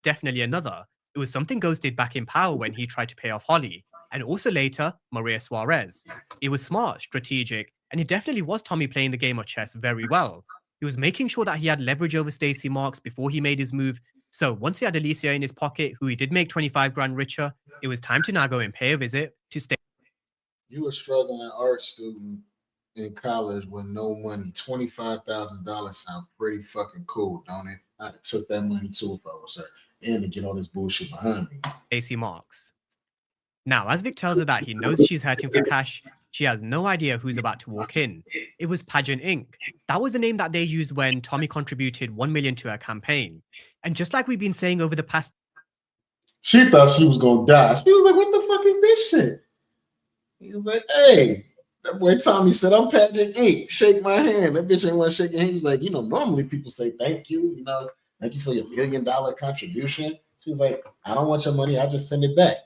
S4: Definitely another. It was something Ghost did back in Power when he tried to pay off Holly. And also later, Maria Suarez. It was smart, strategic, and it definitely was Tommy playing the game of chess very well. He was making sure that he had leverage over Stacey Marks before he made his move. So once he had Alicia in his pocket, who he did make 25 grand richer, it was time to now go and pay a visit to Stacey.
S2: You a struggling art student in college with no money. $25,000 sound pretty fucking cool, don't it? I'd have took that money too if I was her. And to get all this bullshit behind me.
S4: Stacey Marks. Now, as Vic tells her that he knows she's hurting for cash, she has no idea who's about to walk in. It was Pageant Inc. That was the name that they used when Tommy contributed $1 million to her campaign. And just like we've been saying over the past...
S2: She thought she was going to die. She was like, what the fuck is this shit? He was like, hey, that boy Tommy said, I'm Patrick Inc. Shake my hand. That bitch ain't want to shake your hand. He was like, normally people say thank you, thank you for your $1 million contribution. She was like, I don't want your money. I just send it back.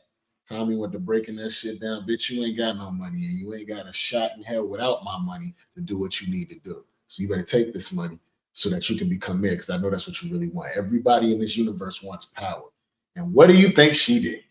S2: Tommy went to breaking that shit down. Bitch, you ain't got no money and you ain't got a shot in hell without my money to do what you need to do. So you better take this money so that you can become mayor, because I know that's what you really want. Everybody in this universe wants power. And what do you think she did?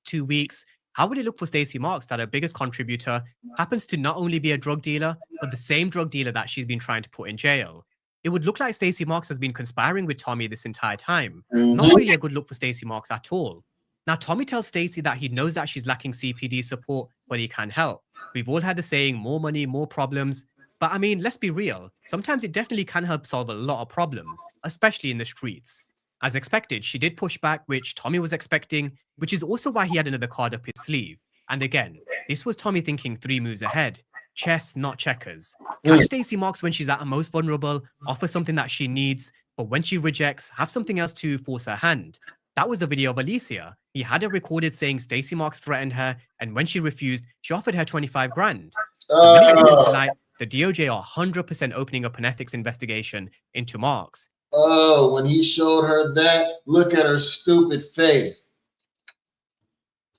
S4: 2 weeks, how would it look for Stacey Marks that her biggest contributor happens to not only be a drug dealer, but the same drug dealer that she's been trying to put in jail? It would look like Stacey Marks has been conspiring with Tommy this entire time. Not really a good look for Stacey Marks at all. Now, Tommy tells Stacey that he knows that she's lacking CPD support, but he can help. We've all had the saying, more money, more problems. But I mean, let's be real. Sometimes it definitely can help solve a lot of problems, especially in the streets. As expected, she did push back, which Tommy was expecting, which is also why he had another card up his sleeve. And again, this was Tommy thinking 3 moves ahead. Chess, not checkers. Catch Stacey Marks when she's at her most vulnerable, offer something that she needs, but when she rejects, have something else to force her hand. That was the video of Alicia. He had her recorded saying Stacey Marks threatened her, and when she refused, she offered her 25 grand. The minute this comes to light, the DOJ are 100% opening up an ethics investigation into Marks.
S2: Oh, when he showed her that, look at her stupid face.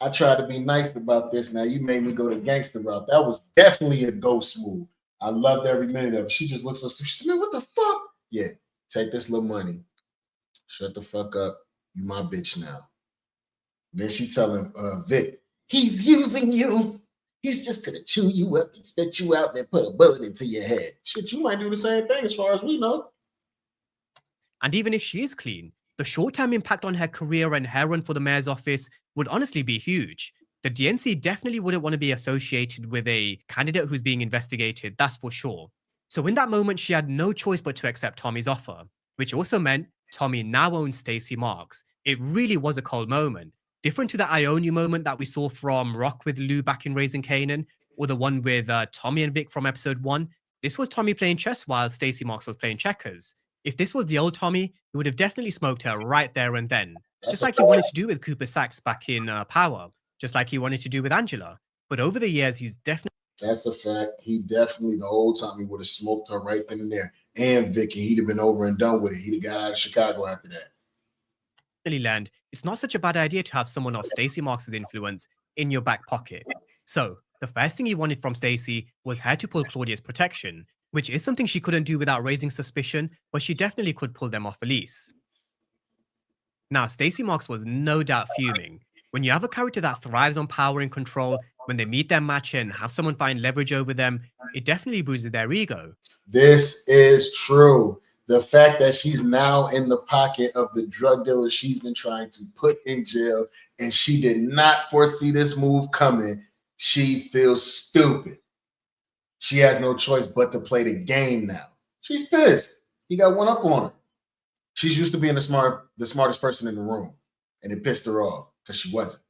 S2: I tried to be nice about this. Now you made me go the gangster route. That was definitely a ghost move. I loved every minute of it. She just looks so stupid. She said, man, what the fuck? Yeah, take this little money. Shut the fuck up. You my bitch now. Then she telling Vic, he's using you. He's just gonna chew you up and spit you out and then put a bullet into your head. Shit, you might do the same thing as far as we know.
S4: And even if she is clean, the short-term impact on her career and her run for the mayor's office would honestly be huge. The DNC definitely wouldn't want to be associated with a candidate who's being investigated, that's for sure. So in that moment, she had no choice but to accept Tommy's offer, which also meant Tommy now owns Stacey Marks. It really was a cold moment. Different to the I own you moment that we saw from Rock with Lou back in Raising Canaan, or the one with Tommy and Vic from episode 1. This was Tommy playing chess while Stacey Marks was playing checkers. If this was the old Tommy, he would have definitely smoked her right there and then. Just like he wanted to do with Cooper Sachs back in Power. Just like he wanted to do with Angela. But over the years, he's definitely...
S2: That's a fact. He definitely, the old Tommy, would have smoked her right then and there. And Vicky, he'd have been over and done with it. He'd have got out of Chicago after that.
S4: Learned it's not such a bad idea to have someone of Stacey Marks' influence in your back pocket. So, the first thing he wanted from Stacey was her to pull Claudia's protection, which is something she couldn't do without raising suspicion, but she definitely could pull them off a lease. Now, Stacey Marks was no doubt fuming. When you have a character that thrives on power and control, when they meet their match and have someone find leverage over them, it definitely bruises their ego.
S2: This is true. The fact that she's now in the pocket of the drug dealer she's been trying to put in jail, and she did not foresee this move coming, she feels stupid. She has no choice but to play the game now. She's pissed. He got one up on her. She's used to being the smartest person in the room, and it pissed her off because she wasn't.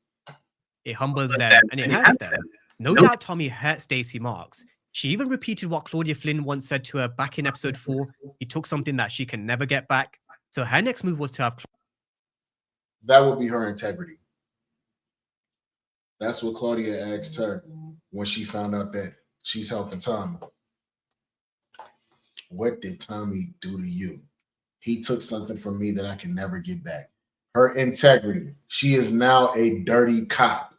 S4: It humbles them and it hurts them. No doubt Tommy hurt Stacey Marks. She even repeated what Claudia Flynn once said to her back in episode 4. He took something that she can never get back. So her next move was to have...
S2: That would be her integrity. That's what Claudia asked her when she found out that she's helping Tommy. What did Tommy do to you? He took something from me that I can never get back. Her integrity. She is now a dirty cop.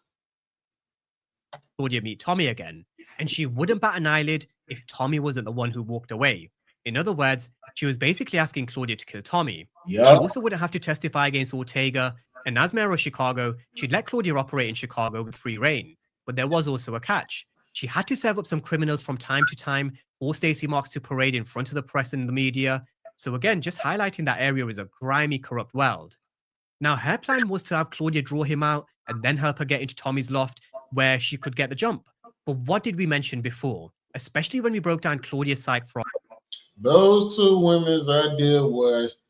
S4: Claudia meet Tommy again, and she wouldn't bat an eyelid if Tommy wasn't the one who walked away. In other words, she was basically asking Claudia to kill Tommy. Yep. She also wouldn't have to testify against Ortega, and as mayor of Chicago, she'd let Claudia operate in Chicago with free reign. But there was also a catch. She had to serve up some criminals from time to time for Stacey Marks to parade in front of the press and the media. So again, just highlighting that area is a grimy, corrupt world. Now, her plan was to have Claudia draw him out and then help her get into Tommy's loft where she could get the jump. But what did we mention before? Especially when we broke down Claudia's side from...
S2: Those two women's idea was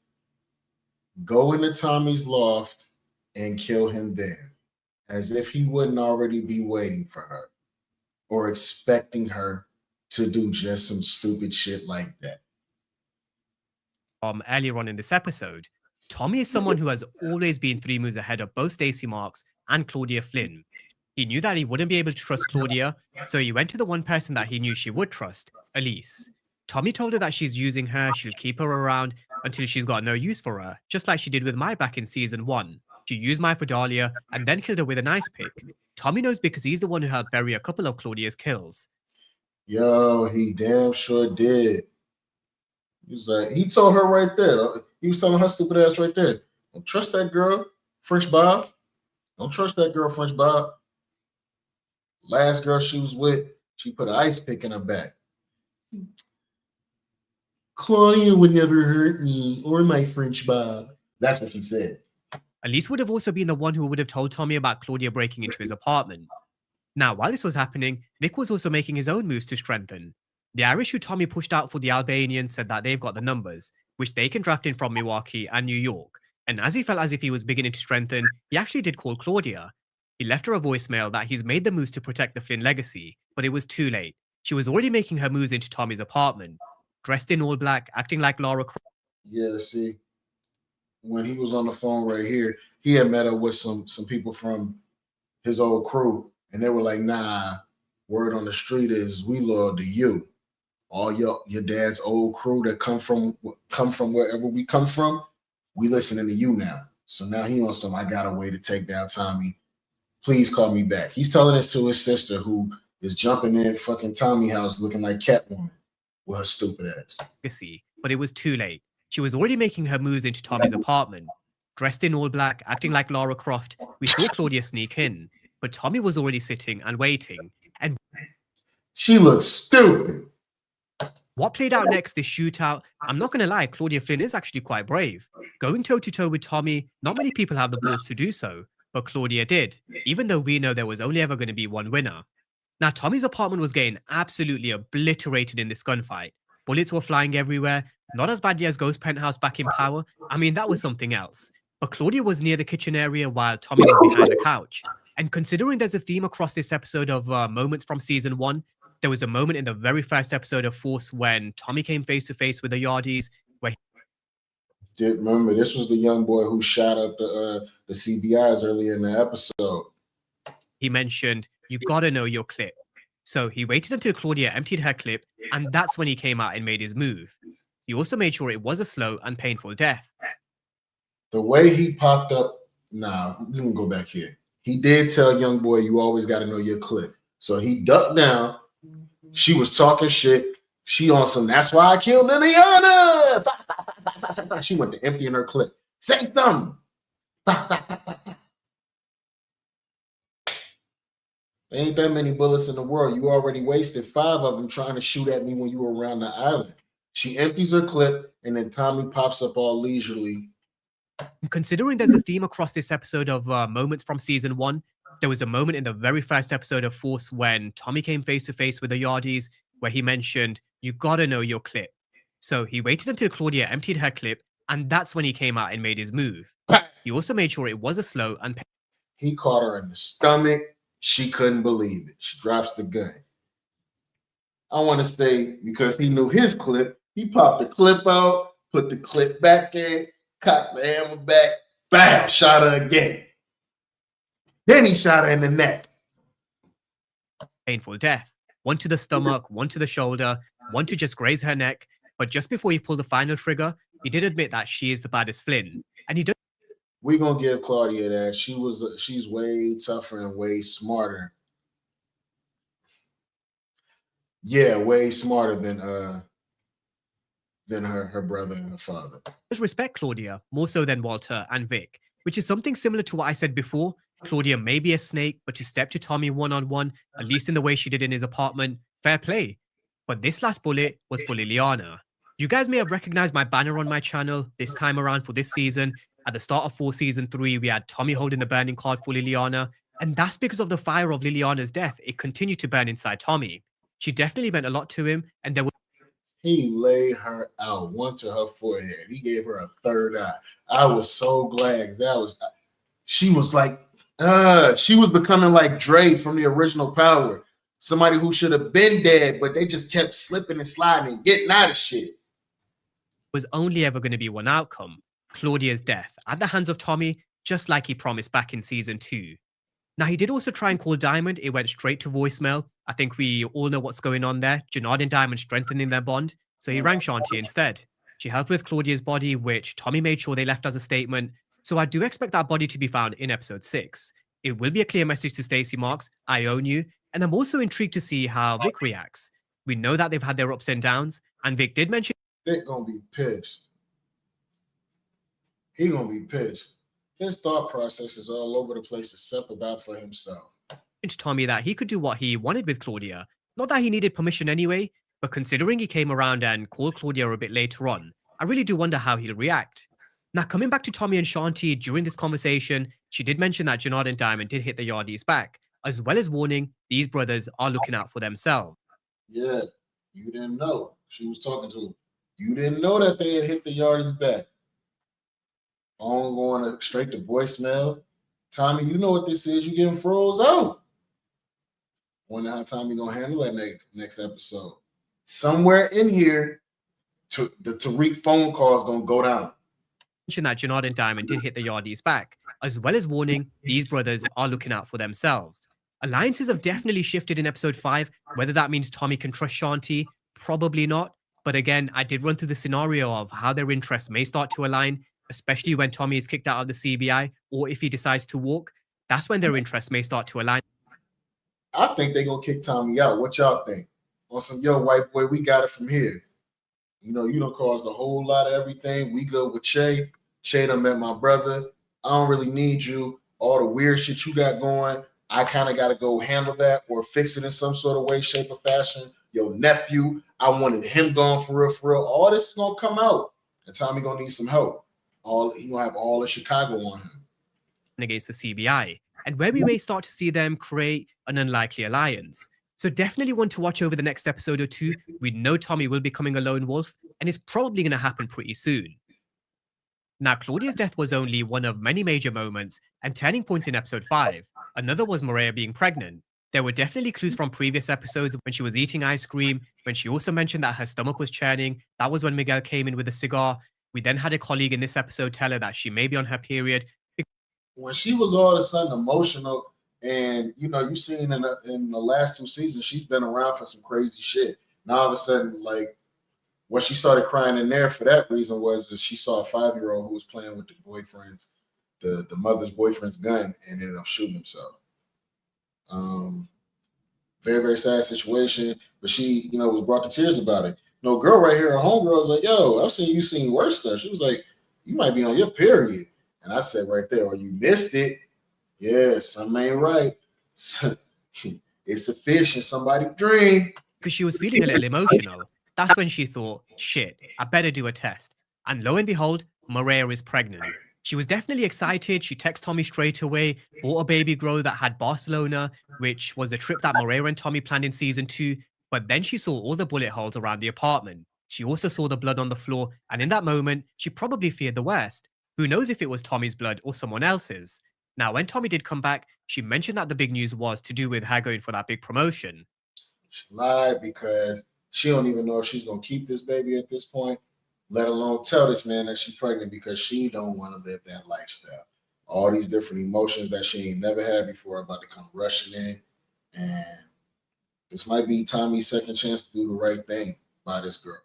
S2: go into Tommy's loft and kill him there, as if he wouldn't already be waiting for her or expecting her to do just some stupid shit like that.
S4: Earlier on in this episode, Tommy is someone who has always been 3 moves ahead of both Stacey Marks and Claudia Flynn. He knew that he wouldn't be able to trust Claudia, so he went to the one person that he knew she would trust, Elise. Tommy told her that she's using her, she'll keep her around until she's got no use for her, just like she did with Mai back in season 1. She used Mai for Dahlia and then killed her with an ice pick. Tommy knows because he's the one who helped bury a couple of Claudia's kills.
S2: Yo, he damn sure did. He was like, he told her right there. He was telling her stupid ass right there. Don't trust that girl, French Bob. Don't trust that girl, French Bob. Last girl she was with, she put an ice pick in her back. Claudia would never hurt me or my French Bob. That's what she said.
S4: Elise would have also been the one who would have told Tommy about Claudia breaking into his apartment. Now, while this was happening, Vic was also making his own moves to strengthen. The Irish who Tommy pushed out for the Albanians said that they've got the numbers, which they can draft in from Milwaukee and New York. And as he felt as if he was beginning to strengthen, he actually did call Claudia. He left her a voicemail that he's made the moves to protect the Flynn legacy, but it was too late. She was already making her moves into Tommy's apartment, dressed in all black, acting like Lara Croft.
S2: Yeah, see, when he was on the phone right here, he had met up with some people from his old crew, and they were like, nah, word on the street is we loyal to you. All your dad's old crew that come from wherever we come from, we listening to you now. So now he on some, I got a way to take down Tommy. Please call me back. He's telling this to his sister who is jumping in fucking Tommy house looking like Catwoman with her stupid ass.
S4: But it was too late. She was already making her moves into Tommy's apartment. Dressed in all black, acting like Lara Croft, we saw Claudia sneak in. But Tommy was already sitting and waiting. And
S2: she looks stupid.
S4: What played out next, this shootout, I'm not going to lie, Claudia Flynn is actually quite brave. Going toe-to-toe with Tommy, not many people have the balls to do so, but Claudia did, even though we know there was only ever going to be one winner. Now, Tommy's apartment was getting absolutely obliterated in this gunfight. Bullets were flying everywhere, not as badly as Ghost Penthouse back in Power. I mean, that was something else. But Claudia was near the kitchen area while Tommy was behind the couch. And considering there's a theme across this episode of moments from season 1, there was a moment in the very first episode of Force when Tommy came face to face with the Yardies. Where
S2: remember, this was the young boy who shot up the CBIs earlier in the episode.
S4: He mentioned, you gotta know your clip. So he waited until Claudia emptied her clip, and that's when he came out and made his move. He also made sure it was a slow and painful death.
S2: The way he popped up, nah, we can go back here. He did tell young boy, you always got to know your clip. So he ducked down. She was talking shit. She on some, that's why I killed Liliana. She went to emptying her clip. Say something. There ain't that many bullets in the world. You already wasted 5 of them trying to shoot at me when you were around the island. She empties her clip, and then Tommy pops up all leisurely.
S4: Considering there's a theme across this episode of moments from season 1, there was a moment in the very first episode of Force when Tommy came face to face with the Yardies, where he mentioned, you gotta know your clip. So he waited until Claudia emptied her clip, and that's when he came out and made his move. He also made sure it was a slow and
S2: he caught her in the stomach. She couldn't believe it. She drops the gun. I want to say, because he knew his clip, he popped the clip out, put the clip back in, cocked the hammer back, bam, shot her again. Then he shot her in the neck.
S4: Painful death. One to the stomach, one to the shoulder, one to just graze her neck. But just before he pulled the final trigger, he did admit that she is the baddest Flynn. And he don't.
S2: We're gonna give Claudia that. She's way tougher and way smarter. Yeah, way smarter than her brother and her father.
S4: Just respect Claudia more so than Walter and Vic, which is something similar to what I said before. Claudia may be a snake, but to step to Tommy one-on-one, at least in the way she did in his apartment, fair play. But this last bullet was for Liliana. You guys may have recognized my banner on my channel this time around for this season. At the start of Force Season 3, we had Tommy holding the burning card for Liliana, and that's because of the fire of Liliana's death. It continued to burn inside Tommy. She definitely meant a lot to him, and there was...
S2: He laid her out, one to her forehead. He gave her a third eye. I was so glad. She was like, she was becoming like Dre from the original Power. Somebody who should have been dead, but they just kept slipping and sliding and getting out of shit.
S4: Was only ever going to be one outcome. Claudia's death at the hands of Tommy, just like he promised back in season 2. Now, he did also try and call Diamond. It went straight to voicemail. I think we all know what's going on there. Janard and Diamond strengthening their bond. So he rang Shanti instead. She helped with Claudia's body, which Tommy made sure they left as a statement. So I do expect that body to be found in episode 6. It will be a clear message to Stacey Marks, I own you. And I'm also intrigued to see how Vic reacts. We know that they've had their ups and downs. And Vic did mention
S2: Vic gonna be pissed. He gonna be pissed. His thought process is all over the place except about for himself.
S4: to Tommy that he could do what he wanted with Claudia. Not that he needed permission anyway, but considering he came around and called Claudia a bit later on, I really do wonder how he'll react. Now, coming back to Tommy and Shanti during this conversation, she did mention that Janard and Diamond did hit the Yardies back, as well as warning these brothers are looking out for themselves.
S2: Yeah, you didn't know. She was talking to him. You didn't know that they had hit the Yardies back. Phone going straight to voicemail. Tommy, you know what this is. You getting froze out. Wonder how Tommy gonna handle that next episode. Somewhere in here, the Tariq phone call is gonna go down.
S4: Mention that Janard and Diamond did hit the Yardies back, as well as warning these brothers are looking out for themselves. Alliances have definitely shifted in episode 5. Whether that means Tommy can trust Shanti, probably not. But again, I did run through the scenario of how their interests may start to align, especially when Tommy is kicked out of the CBI, or if he decides to walk. That's when their interests may start to align.
S2: I think they're gonna kick Tommy out. What y'all think? On some, yo, white boy, we got it from here. You know, you done caused a whole lot of everything. We good with Shay. Shay done met my brother. I don't really need you. All the weird shit you got going, I kind of got to go handle that or fix it in some sort of way, shape, or fashion. Your nephew, I wanted him gone for real, for real. All this is gonna come out, and Tommy gonna need some help. He gonna have all of Chicago on him
S4: Against the CBI, and where we may start to see them create an unlikely alliance. So definitely one to watch over the next episode or two. We know Tommy will be becoming a lone wolf, and it's probably going to happen pretty soon. Now, Claudia's death was only one of many major moments and turning points in episode 5. Another was Maria being pregnant. There were definitely clues from previous episodes when she was eating ice cream, when she also mentioned that her stomach was churning. That was when Miguel came in with a cigar. We then had a colleague in this episode tell her that she may be on her period.
S2: When she was all of a sudden emotional, and you know, you've seen in the last 2 seasons, she's been around for some crazy shit. Now all of a sudden, like, what she started crying in there for that reason was that she saw a 5-year-old who was playing with the mother's boyfriend's gun and ended up shooting himself. Very, very sad situation, but she, you know, was brought to tears about it. No girl right here, her homegirl was like, yo, I've seen worse stuff. She was like, you might be on your period. And I said right there, oh, you missed it. Yeah, something ain't right. It's a fish in somebody's dream.
S4: Because she was feeling a little emotional. That's when she thought, shit, I better do a test. And lo and behold, Maria is pregnant. She was definitely excited. She texted Tommy straight away, bought a baby grow that had Barcelona, which was a trip that Maria and Tommy planned in season 2. But then she saw all the bullet holes around the apartment. She also saw the blood on the floor. And in that moment, she probably feared the worst. Who knows if it was Tommy's blood or someone else's? Now, when Tommy did come back, she mentioned that the big news was to do with her going for that big promotion.
S2: She lied because she don't even know if she's going to keep this baby at this point, let alone tell this man that she's pregnant, because she don't want to live that lifestyle. All these different emotions that she ain't never had before are about to come rushing in. And this might be Tommy's second chance to do the right thing by this girl.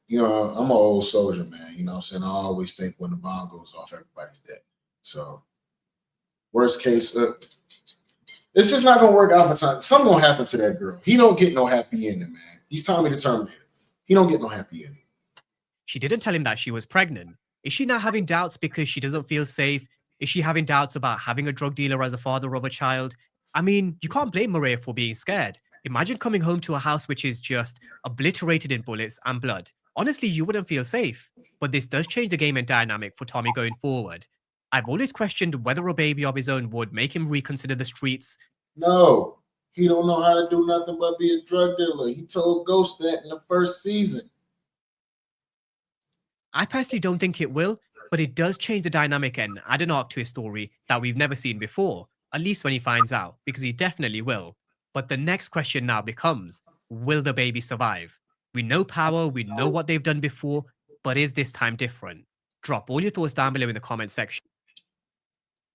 S2: You know, I'm an old soldier, man. You know what I'm saying? I always think when the bomb goes off, everybody's dead. So, worst case, it's just not going to work out for Tommy. Something going to happen to that girl. He don't get no happy ending, man. He's Tommy the Terminator. He don't get no happy ending.
S4: She didn't tell him that she was pregnant. Is she now having doubts because she doesn't feel safe? Is she having doubts about having a drug dealer as a father of a child? I mean, you can't blame Maria for being scared. Imagine coming home to a house which is just obliterated in bullets and blood. Honestly, you wouldn't feel safe. But this does change the game and dynamic for Tommy going forward. I've always questioned whether a baby of his own would make him reconsider the streets.
S2: No, he don't know how to do nothing but be a drug dealer. He told Ghost that in the first season.
S4: I personally don't think it will, but it does change the dynamic and add an arc to his story that we've never seen before, at least when he finds out, because he definitely will. But the next question now becomes, will the baby survive? We know Power, we know what they've done before, but is this time different? Drop all your thoughts down below in the comment section.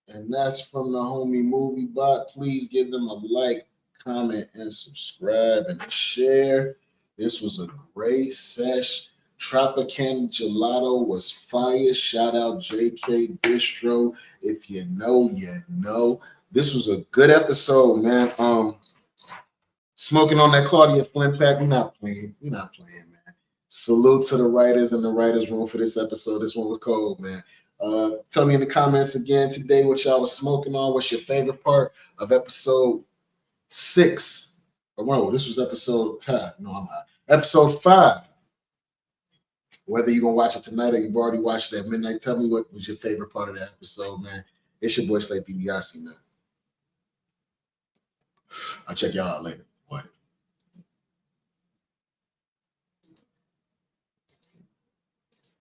S2: And that's from the homie Movie Bot. Please give them a like, comment, and subscribe and share. This was a great sesh. Tropicana Gelato was fire. Shout out JK Distro. If you know, you know. This was a good episode, man. Smoking on that Claudia Flint pack. We're not playing. We're not playing, man. Salute to the writers in the writers room for this episode. This one was cold, man. Tell me in the comments again today what y'all was smoking on. What's your favorite part of episode 6? Oh, no, this was episode episode 5. Whether you're gonna watch it tonight or you've already watched it at midnight, tell me what was your favorite part of the episode, man. It's your boy Slay PBIC, man. I'll check y'all out later.